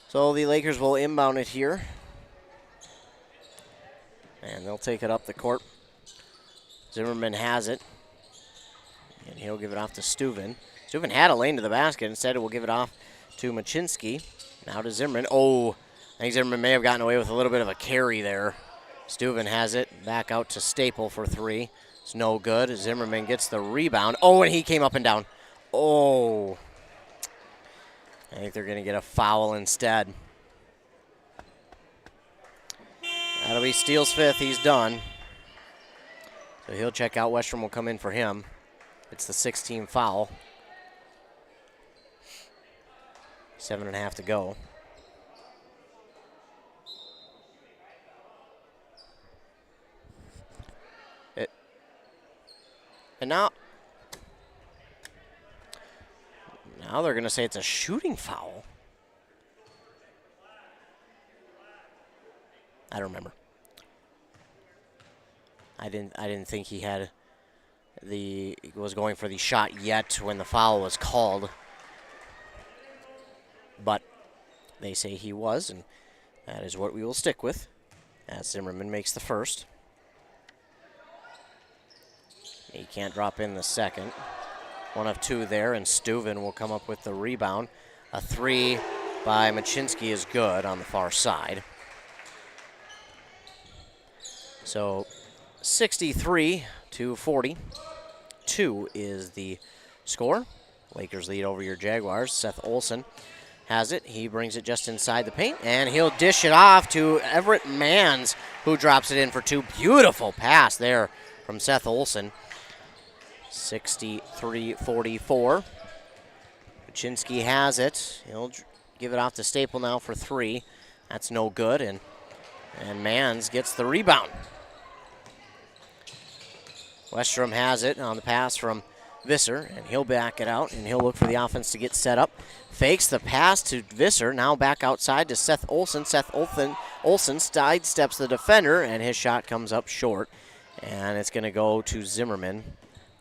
So the Lakers will inbound it here. And they'll take it up the court. Zimmerman has it. And he'll give it off to Steuven. Steuven had a lane to the basket. Instead, it will give it off to Machinsky. Now to Zimmerman. Oh, I think Zimmerman may have gotten away with a little bit of a carry there. Steuven has it. Back out to Staple for three. It's no good. Zimmerman gets the rebound. Oh, and he came up and down. Oh. I think they're going to get a foul instead. That'll be Steele's fifth. He's done. So he'll check out. Westrom will come in for him. It's the 16th foul. 7.5 to go. And now they're going to say it's a shooting foul. I don't remember. I didn't think he was going for the shot yet when the foul was called. But they say he was, and that is what we will stick with as Zimmerman makes the first. He can't drop in the second. One of two there, and Steuven will come up with the rebound. A three by Machinsky is good on the far side. So 63-40. 2 is the score. Lakers lead over your Jaguars. Seth Olson has it. He brings it just inside the paint, and he'll dish it off to Everett Mans, who drops it in for two. Beautiful pass there from Seth Olson. 63-44. Machinsky has it. He'll give it off to Staple now for three. That's no good, and Mans gets the rebound. Westrom has it on the pass from Visser, and he'll back it out, and he'll look for the offense to get set up. Fakes the pass to Visser, now back outside to Seth Olson. Seth Olson sidesteps the defender, and his shot comes up short. And it's going to go to Zimmerman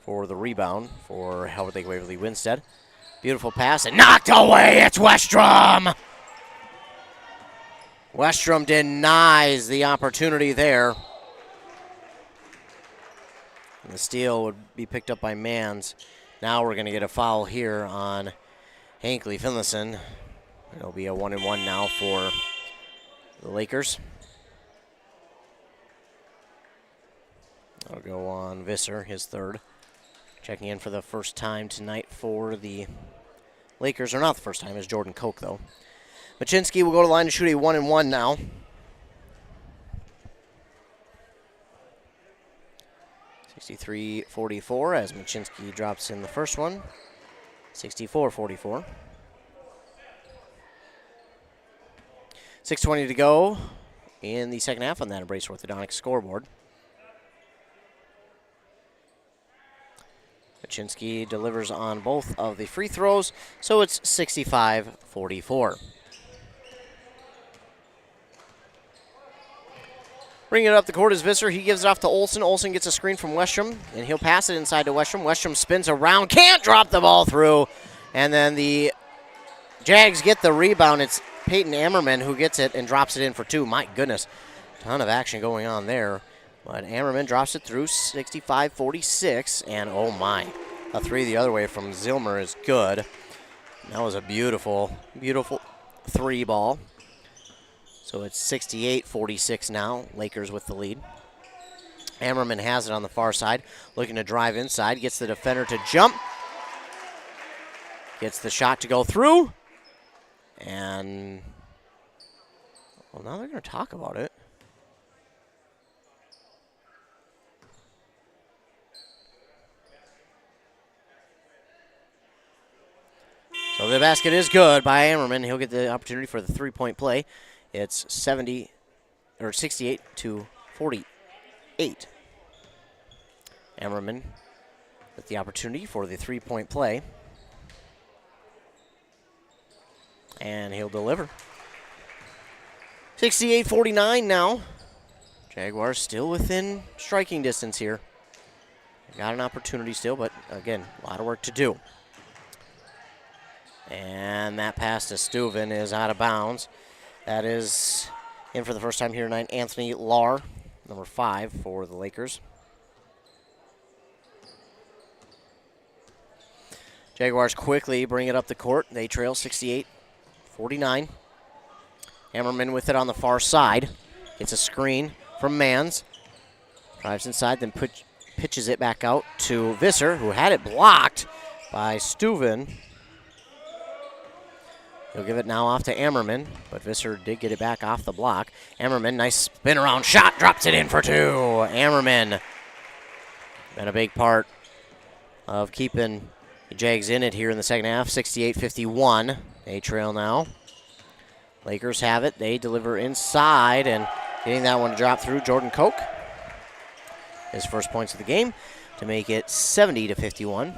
for the rebound for Lake-Waverly-Winsted. Beautiful pass, and knocked away. It's Westrom! Westrom denies the opportunity there. And the steal would be picked up by Mans. Now we're going to get a foul here on Hinckley-Finlayson. It'll be a 1-and-1 now for the Lakers. That'll go on Visser, his third. Checking in for the first time tonight for the Lakers, or not the first time, is Jordan Koch, though. Machinsky will go to the line to shoot a 1-and-1 now. (63-44) as Machinsky drops in the first one. 64-44. 6:20 to go in the second half on that Embrace Orthodontics scoreboard. Machinsky delivers on both of the free throws, so it's 65-44. Bringing it up the court is Visser. He gives it off to Olson. Olson gets a screen from Westrom, and he'll pass it inside to Westrom. Westrom spins around, can't drop the ball through, and then the Jags get the rebound. It's Peyton Ammerman who gets it and drops it in for two. My goodness, ton of action going on there. But Ammerman drops it through 65-46, and oh my, a three the other way from Zilmer is good. That was a beautiful, beautiful three ball. So it's 68-46 now, Lakers with the lead. Ammerman has it on the far side, looking to drive inside, gets the defender to jump, gets the shot to go through, and well, now they're going to talk about it. So the basket is good by Ammerman. He'll get the opportunity for the three-point play. It's 68-48. Ammerman with the opportunity for the three-point play. And he'll deliver. 68-49 now. Jaguars still within striking distance here. Got an opportunity still, but again, a lot of work to do. And that pass to Steuven is out of bounds. That is in for the first time here tonight, Anthony Lahr, number 5 for the Lakers. Jaguars quickly bring it up the court. They trail 68-49. Ammerman with it on the far side. Gets a screen from Mans. Drives inside, then pitches it back out to Visser, who had it blocked by Steuven. He'll give it now off to Ammerman, but Visser did get it back off the block. Ammerman, nice spin around shot, drops it in for 2. Ammerman, been a big part of keeping the Jags in it here in the second half. 68-51, they trail now. Lakers have it, they deliver inside, and getting that one to drop through, Jordan Koch. His first points of the game to make it 70-51.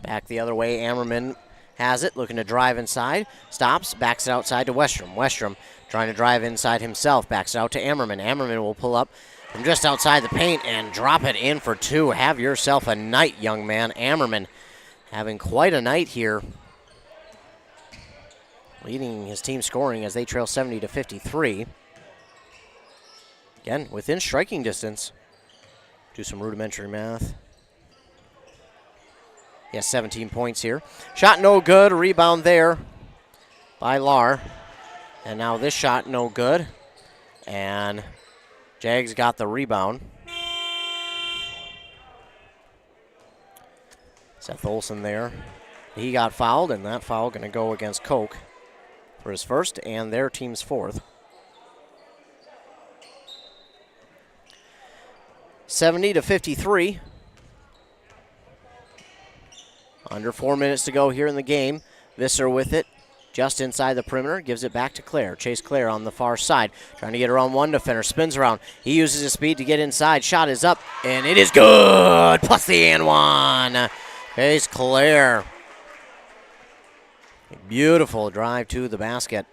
Back the other way, Ammerman has it, looking to drive inside, stops, backs it outside to Westrom. Westrom trying to drive inside himself, backs it out to Ammerman. Ammerman will pull up from just outside the paint and drop it in for 2. Have yourself a night, young man. Ammerman having quite a night here, leading his team scoring as they trail 70-53. Again, within striking distance. Do some rudimentary math. He has 17 points here. Shot no good. Rebound there by Lahr. And now this shot no good. And Jags got the rebound. Seth Olson there. He got fouled, and that foul going to go against Koch for his first and their team's 4th. 70-53. Under 4 minutes to go here in the game. Visser with it, just inside the perimeter, gives it back to Clare. Chase Clare on the far side, trying to get around one defender, spins around. He uses his speed to get inside. Shot is up, and it is good, plus the and one. Chase Clare. A beautiful drive to the basket.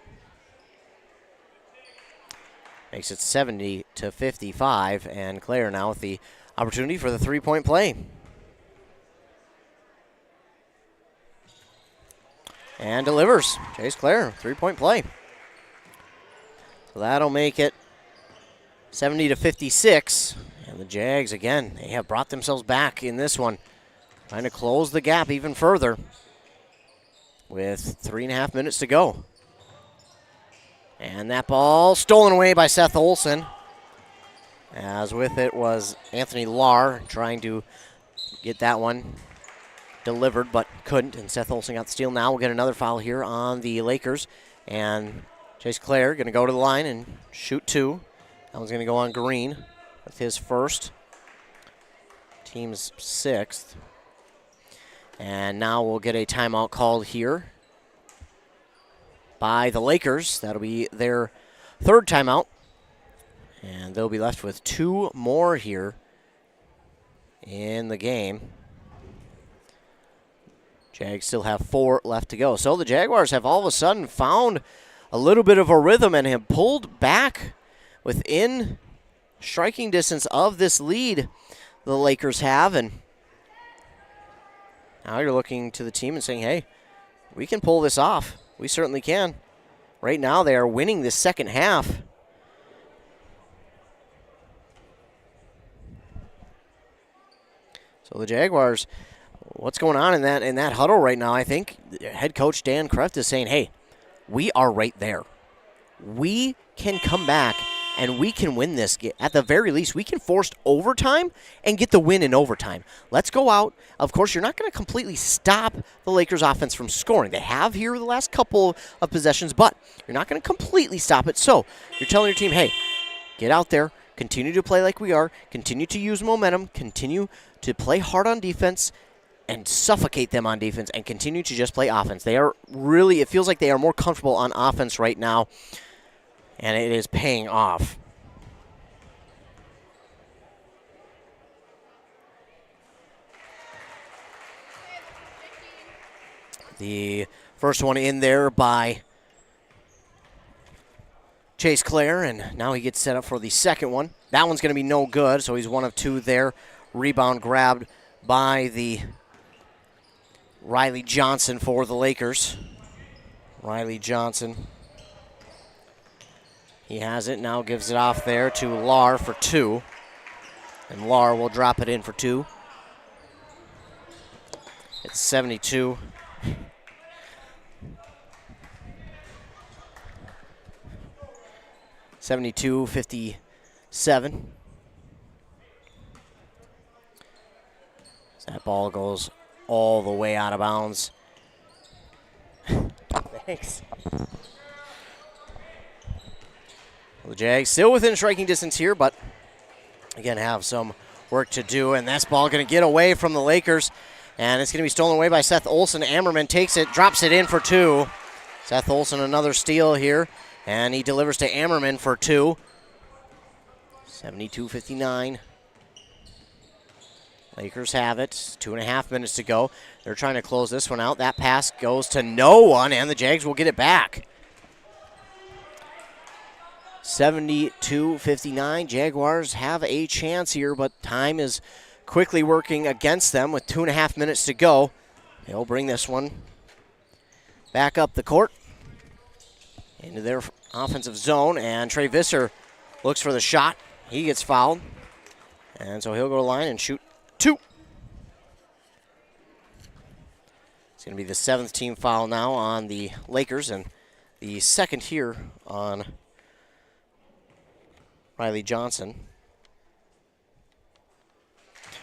Makes it 70-55, and Clare now with the opportunity for the three-point play. And delivers. Chase Clare, three-point play. So that'll make it 70-56. And the Jags, again, they have brought themselves back in this one. Trying to close the gap even further with 3.5 minutes to go. And that ball stolen away by Seth Olson. As with it was Anthony Lahr trying to get that one delivered, but couldn't, and Seth Olson got the steal. Now we'll get another foul here on the Lakers, and Chase Clare going to go to the line and shoot 2. That one's going to go on Green with his first, team's 6th. And now we'll get a timeout called here by the Lakers. That'll be their 3rd timeout, and they'll be left with 2 more here in the game. Jags still have 4 left to go. So the Jaguars have all of a sudden found a little bit of a rhythm and have pulled back within striking distance of this lead the Lakers have. And now you're looking to the team and saying, hey, we can pull this off. We certainly can. Right now they are winning the second half. So the Jaguars, what's going on in that huddle right now? I think head coach Dan Kreft is saying, hey, we are right there. We can come back and we can win this. At the very least, we can force overtime and get the win in overtime. Let's go out. Of course, you're not going to completely stop the Lakers offense from scoring. They have here the last couple of possessions, but you're not going to completely stop it. So you're telling your team, hey, get out there, continue to play like we are, continue to use momentum, continue to play hard on defense, and suffocate them on defense, and continue to just play offense. They are really, it feels like they are more comfortable on offense right now, and it is paying off. The first one in there by Chase Clare, and now he gets set up for the second one. That one's going to be no good, so he's 1 of 2 there. Rebound grabbed by the Riley Johnson for the Lakers. Riley Johnson. He has it, now gives it off there to Lar for 2. And Lar will drop it in for 2. It's 72. (72-57). That ball goes all the way out of bounds. Thanks. Well, the Jags still within striking distance here, but again have some work to do. And this ball going to get away from the Lakers, and it's going to be stolen away by Seth Olson. Ammerman takes it, drops it in for 2. Seth Olson another steal here, and he delivers to Ammerman for 2. 72-59. Lakers have it. 2.5 minutes to go. They're trying to close this one out. That pass goes to no one, and the Jags will get it back. 72-59. Jaguars have a chance here, but time is quickly working against them with 2.5 minutes to go. They'll bring this one back up the court into their offensive zone, and Trey Visser looks for the shot. He gets fouled, and so he'll go to the line and shoot 2. It's going to be the 7th team foul now on the Lakers, and the second here on Riley Johnson.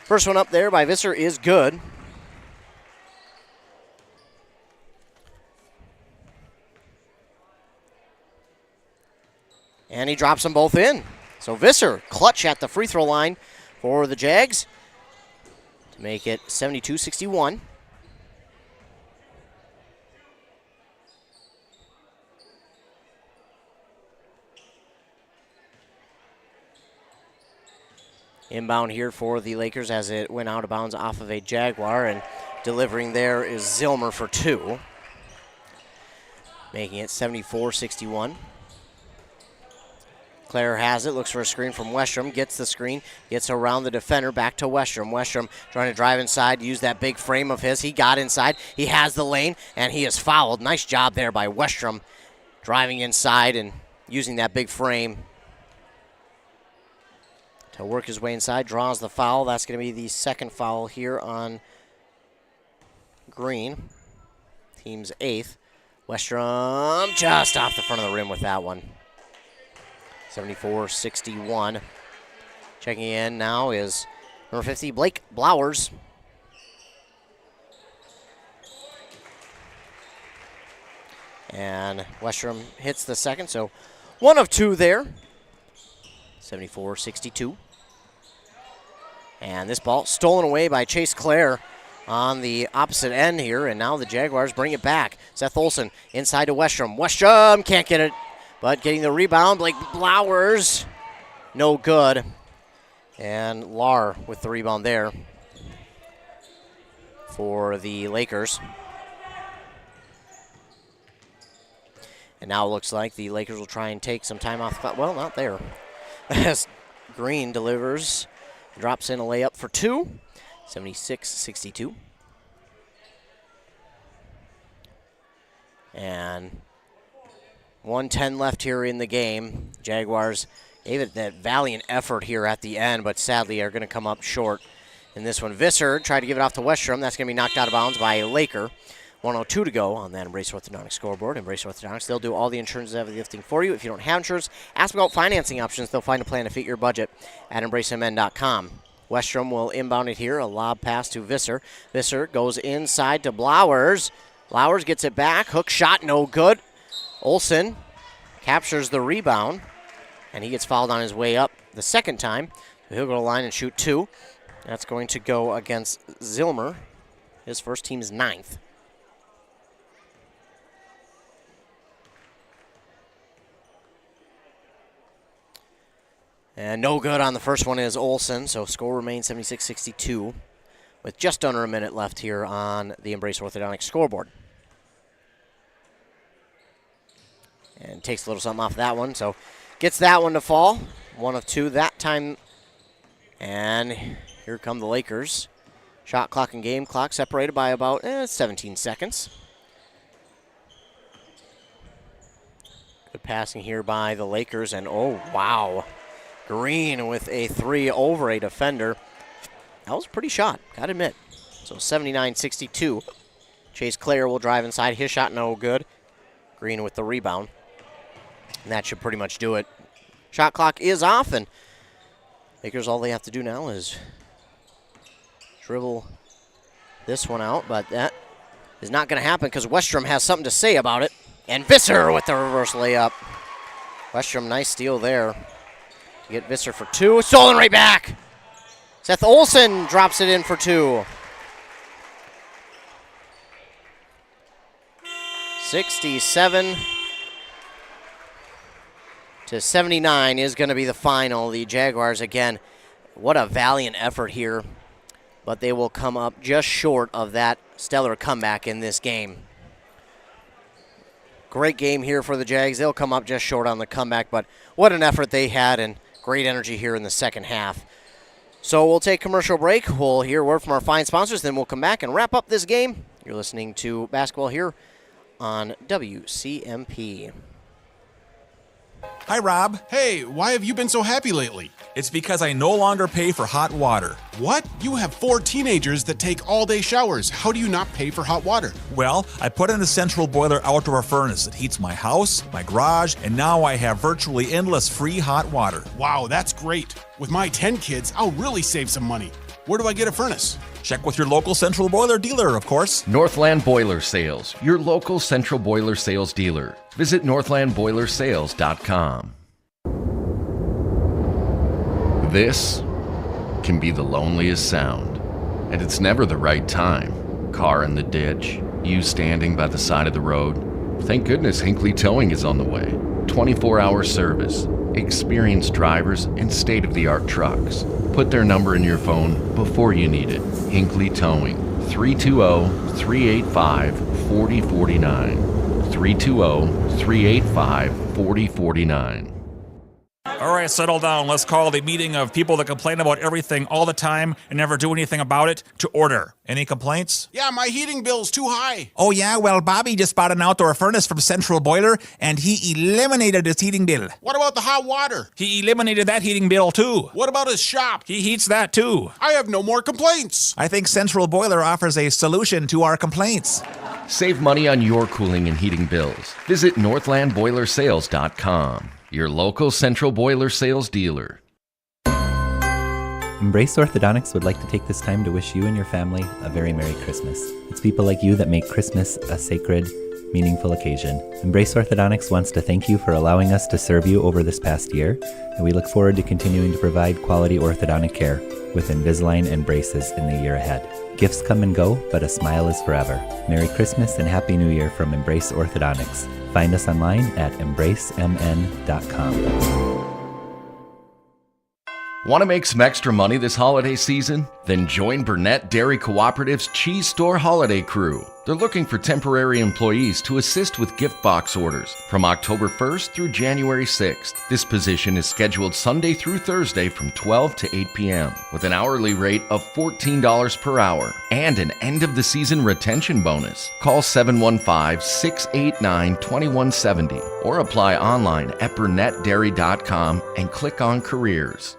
First one up there by Visser is good. And he drops them both in. So Visser, clutch at the free throw line for the Jags to make it 72-61. Inbound here for the Lakers as it went out of bounds off of a Jaguar, and delivering there is Zilmer for 2, making it 74-61. Clare has it, looks for a screen from Westrom, gets the screen, gets around the defender, back to Westrom. Westrom trying to drive inside, use that big frame of his. He got inside, he has the lane, and he is fouled. Nice job there by Westrom, driving inside and using that big frame to work his way inside, draws the foul. That's going to be the second foul here on Green. Team's 8th. Westrom just off the front of the rim with that one. 74-61. Checking in now is number 50, Blake Blowers. And Westrom hits the second, so 1 of 2 there. 74-62. And this ball stolen away by Chase Clare on the opposite end here, and now the Jaguars bring it back. Seth Olson inside to Westrom. Westrom can't get it, but getting the rebound. Blake Blowers, no good. And Lar with the rebound there for the Lakers. And now it looks like the Lakers will try and take some time off. Well, not there. As Green delivers, drops in a layup for 2, 76-62. And 1:10 left here in the game. Jaguars gave it that valiant effort here at the end, but sadly are going to come up short in this one. Visser tried to give it off to Westrom. That's going to be knocked out of bounds by Laker. 1:02 to go on that Embrace Orthodontics scoreboard. Embrace Orthodontics, they'll do all the insurance and heavy lifting for you. If you don't have insurance, ask about financing options. They'll find a plan to fit your budget at embracemn.com. Westrom will inbound it here. A lob pass to Visser. Visser goes inside to Blowers. Blowers gets it back. Hook shot, no good. Olsen captures the rebound, and he gets fouled on his way up the second time. So he'll go to the line and shoot 2. That's going to go against Zilmer. His first team's 9th. And no good on the first one is Olsen, so score remains 76-62 with just under a minute left here on the Embrace Orthodontics scoreboard. And takes a little something off that one, so gets that one to fall. 1 of 2 that time. And here come the Lakers. Shot clock and game clock separated by about 17 seconds. Good passing here by the Lakers, and oh, wow. Green with a 3 over a defender. That was a pretty shot, gotta admit. So 79-62. Chase Clare will drive inside. His shot no good. Green with the rebound. And that should pretty much do it. Shot clock is off, and Lakers, all they have to do now is dribble this one out, but that is not going to happen because Westrom has something to say about it. And Visser with the reverse layup. Westrom, nice steal there. To get Visser for 2. Stolen right back. Seth Olsen drops it in for 2. 67-79 is going to be the final. The Jaguars, again, what a valiant effort here. But they will come up just short of that stellar comeback in this game. Great game here for the Jags. They'll come up just short on the comeback, but what an effort they had and great energy here in the second half. So we'll take commercial break. We'll hear a word from our fine sponsors, then we'll come back and wrap up this game. You're listening to basketball here on WCMP. Hi, Rob. Hey, why have you been so happy lately? It's because I no longer pay for hot water. What? You have 4 teenagers that take all-day showers. How do you not pay for hot water? Well, I put in a central boiler outdoor furnace that heats my house, my garage, and now I have virtually endless free hot water. Wow, that's great. With my 10 kids, I'll really save some money. Where do I get a furnace? Check with your local central boiler dealer, of course. Northland Boiler Sales, your local central boiler sales dealer. Visit northlandboilersales.com. This can be the loneliest sound, and it's never the right time. Car in the ditch, you standing by the side of the road. Thank goodness Hinckley Towing is on the way. 24-hour service, experienced drivers, and state-of-the-art trucks. Put their number in your phone before you need it. Hinckley Towing, 320-385-4049. 320-385-4049. All right, settle down. Let's call the meeting of people that complain about everything all the time and never do anything about it to order. Any complaints? Yeah, my heating bill's too high. Oh yeah, well Bobby just bought an outdoor furnace from Central Boiler and he eliminated his heating bill. What about the hot water? He eliminated that heating bill too. What about his shop? He heats that too. I have no more complaints. I think Central Boiler offers a solution to our complaints. Save money on your cooling and heating bills. Visit northlandboilersales.com, your local central boiler sales dealer. Embrace Orthodontics would like to take this time to wish you and your family a very Merry Christmas. It's people like you that make Christmas a sacred, meaningful occasion. Embrace Orthodontics wants to thank you for allowing us to serve you over this past year, and we look forward to continuing to provide quality orthodontic care with Invisalign and braces in the year ahead. Gifts come and go, but a smile is forever. Merry Christmas and Happy New Year from Embrace Orthodontics. Find us online at embracemn.com. Want to make some extra money this holiday season? Then join Burnett Dairy Cooperative's Cheese Store Holiday Crew. They're looking for temporary employees to assist with gift box orders from October 1st through January 6th. This position is scheduled Sunday through Thursday from 12 to 8 p.m. with an hourly rate of $14 per hour and an end-of-the-season retention bonus. Call 715-689-2170 or apply online at burnettdairy.com and click on Careers.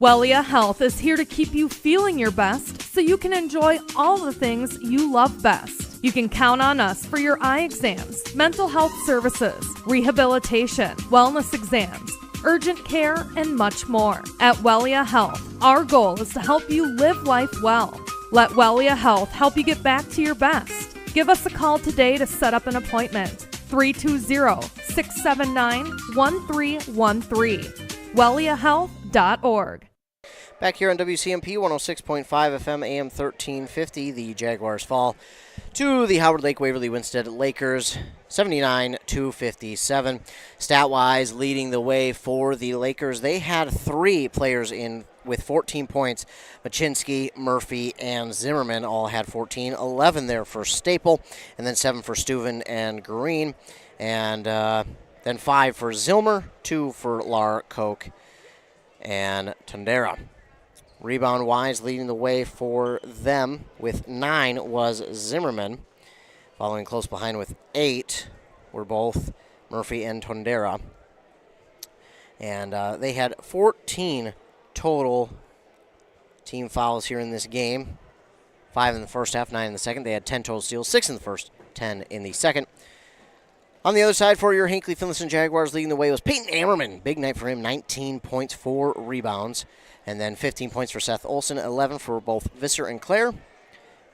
Wellia Health is here to keep you feeling your best so you can enjoy all the things you love best. You can count on us for your eye exams, mental health services, rehabilitation, wellness exams, urgent care, and much more. At Wellia Health, our goal is to help you live life well. Let Wellia Health help you get back to your best. Give us a call today to set up an appointment. 320-679-1313. WelliaHealth.org. Back here on WCMP 106.5 FM AM 1350, the Jaguars fall to the Howard Lake-Waverly-Winsted Lakers 79-57. Stat-wise, leading the way for the Lakers, they had 3 players in with 14 points. Machinsky, Murphy, and Zimmerman all had 14. 11 there for Staple, and then 7 for Steuven and Green, and then 5 for Zilmer, 2 for Lar, Koch, and Tondera. Rebound-wise, leading the way for them with 9 was Zimmerman. Following close behind with 8 were both Murphy and Tondera. And they had 14 total team fouls here in this game. 5 in the first half, 9 in the second. They had 10 total steals, 6 in the first, 10 in the second. On the other side for your Hinckley-Finlayson Jaguars, leading the way was Peyton Ammerman. Big night for him, 19 points, 4 rebounds. And then 15 points for Seth Olson, 11 for both Visser and Clare.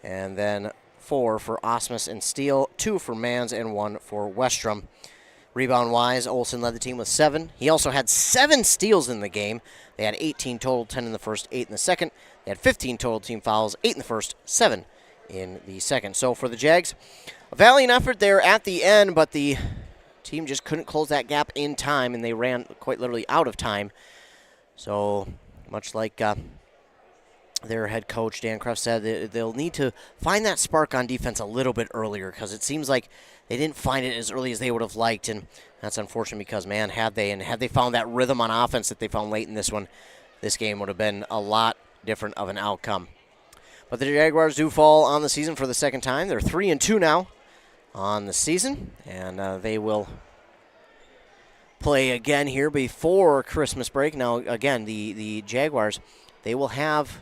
And then 4 for Osmus and Steele, 2 for Mans, and 1 for Westrom. Rebound-wise, Olson led the team with 7. He also had 7 steals in the game. They had 18 total, 10 in the first, 8 in the second. They had 15 total team fouls, 8 in the first, 7 in the second. So for the Jags, a valiant effort there at the end, but the team just couldn't close that gap in time, and they ran quite literally out of time. So much like their head coach, Dan Kruff, said, they'll need to find that spark on defense a little bit earlier, because it seems like they didn't find it as early as they would have liked, and that's unfortunate because, man, had they found that rhythm on offense that they found late in this one, this game would have been a lot different of an outcome. But the Jaguars do fall on the season for the second time. They're 3-2 now on the season, and they will play again here before Christmas break. Now, again, the Jaguars, they will have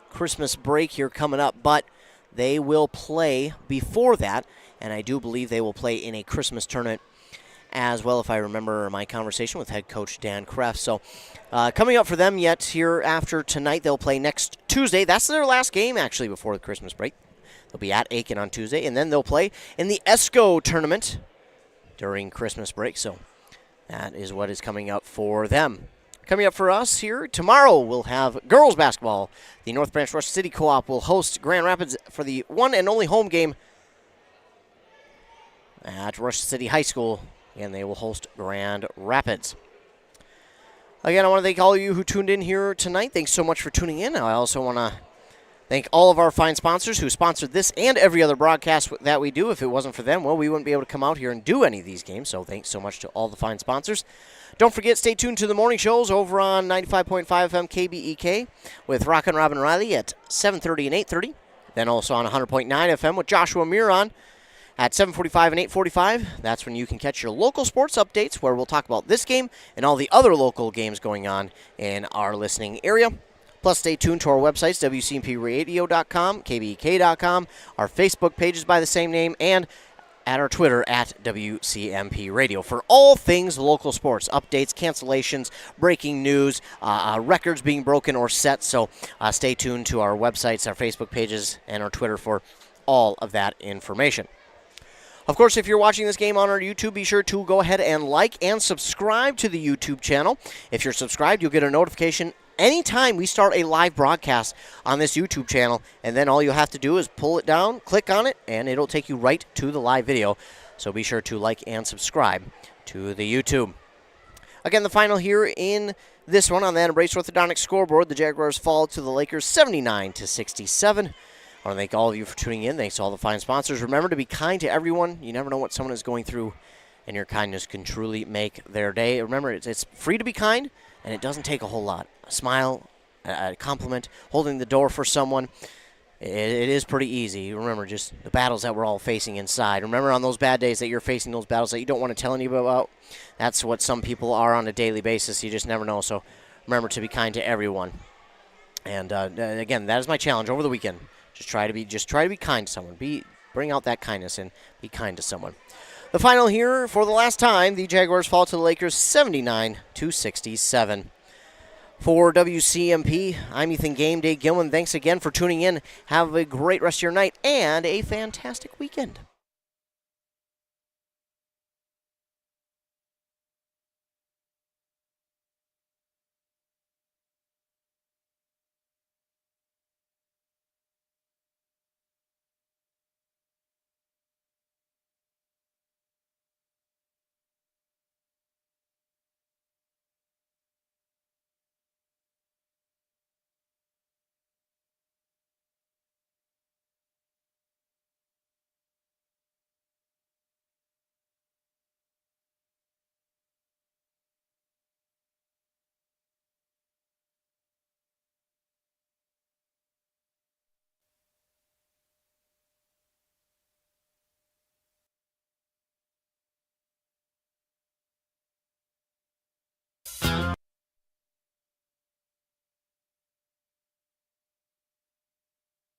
Christmas break here coming up, but they will play before that, and I do believe they will play in a Christmas tournament as well, if I remember my conversation with head coach Dan Kreff. So coming up for them yet here after tonight, they'll play next Tuesday. That's their last game, actually, before the Christmas break. They'll be at Aiken on Tuesday, and then they'll play in the ESCO tournament during Christmas break. So that is what is coming up for them. Coming up for us here tomorrow, we'll have girls basketball. The North Branch Rush City Co-op will host Grand Rapids for the one and only home game at Rush City High School, and they will host Grand Rapids. Again, I want to thank all of you who tuned in here tonight. Thanks so much for tuning in. I also want to thank all of our fine sponsors who sponsored this and every other broadcast that we do. If it wasn't for them, well, we wouldn't be able to come out here and do any of these games. So thanks so much to all the fine sponsors. Don't forget, stay tuned to the morning shows over on 95.5 FM KBEK with Rockin' Robin Riley at 7:30 and 8:30. Then also on 100.9 FM with Joshua Miron at 7:45 and 8:45. That's when you can catch your local sports updates, where we'll talk about this game and all the other local games going on in our listening area. Plus, stay tuned to our websites, WCMPradio.com, KBEK.com, our Facebook pages by the same name, and at our Twitter at WCMP Radio for all things local sports, updates, cancellations, breaking news, records being broken or set. So stay tuned to our websites, our Facebook pages, and our Twitter for all of that information. Of course, if you're watching this game on our YouTube, be sure to go ahead and like and subscribe to the YouTube channel. If you're subscribed, you'll get a notification anytime we start a live broadcast on this YouTube channel, and then all you'll have to do is pull it down, click on it, and it'll take you right to the live video. So be sure to like and subscribe to the YouTube. Again, the final here in this one on the Embrace Orthodontics scoreboard, the Jaguars fall to the Lakers 79-67. I want to thank all of you for tuning in. Thanks to all the fine sponsors. Remember to be kind to everyone. You never know what someone is going through, and your kindness can truly make their day. Remember, it's free to be kind, and it doesn't take a whole lot. A smile, a compliment, holding the door for someone, it is pretty easy. Remember, just the battles that we're all facing inside. Remember, on those bad days that you're facing those battles that you don't want to tell anybody about, that's what some people are on a daily basis. You just never know. So remember to be kind to everyone. And again, that is my challenge over the weekend. Just try to be kind to someone. Bring out that kindness and be kind to someone. The final here for the last time, the Jaguars fall to the Lakers 79-67. For WCMP, I'm Ethan Game Day Gilman. Thanks again for tuning in. Have a great rest of your night and a fantastic weekend.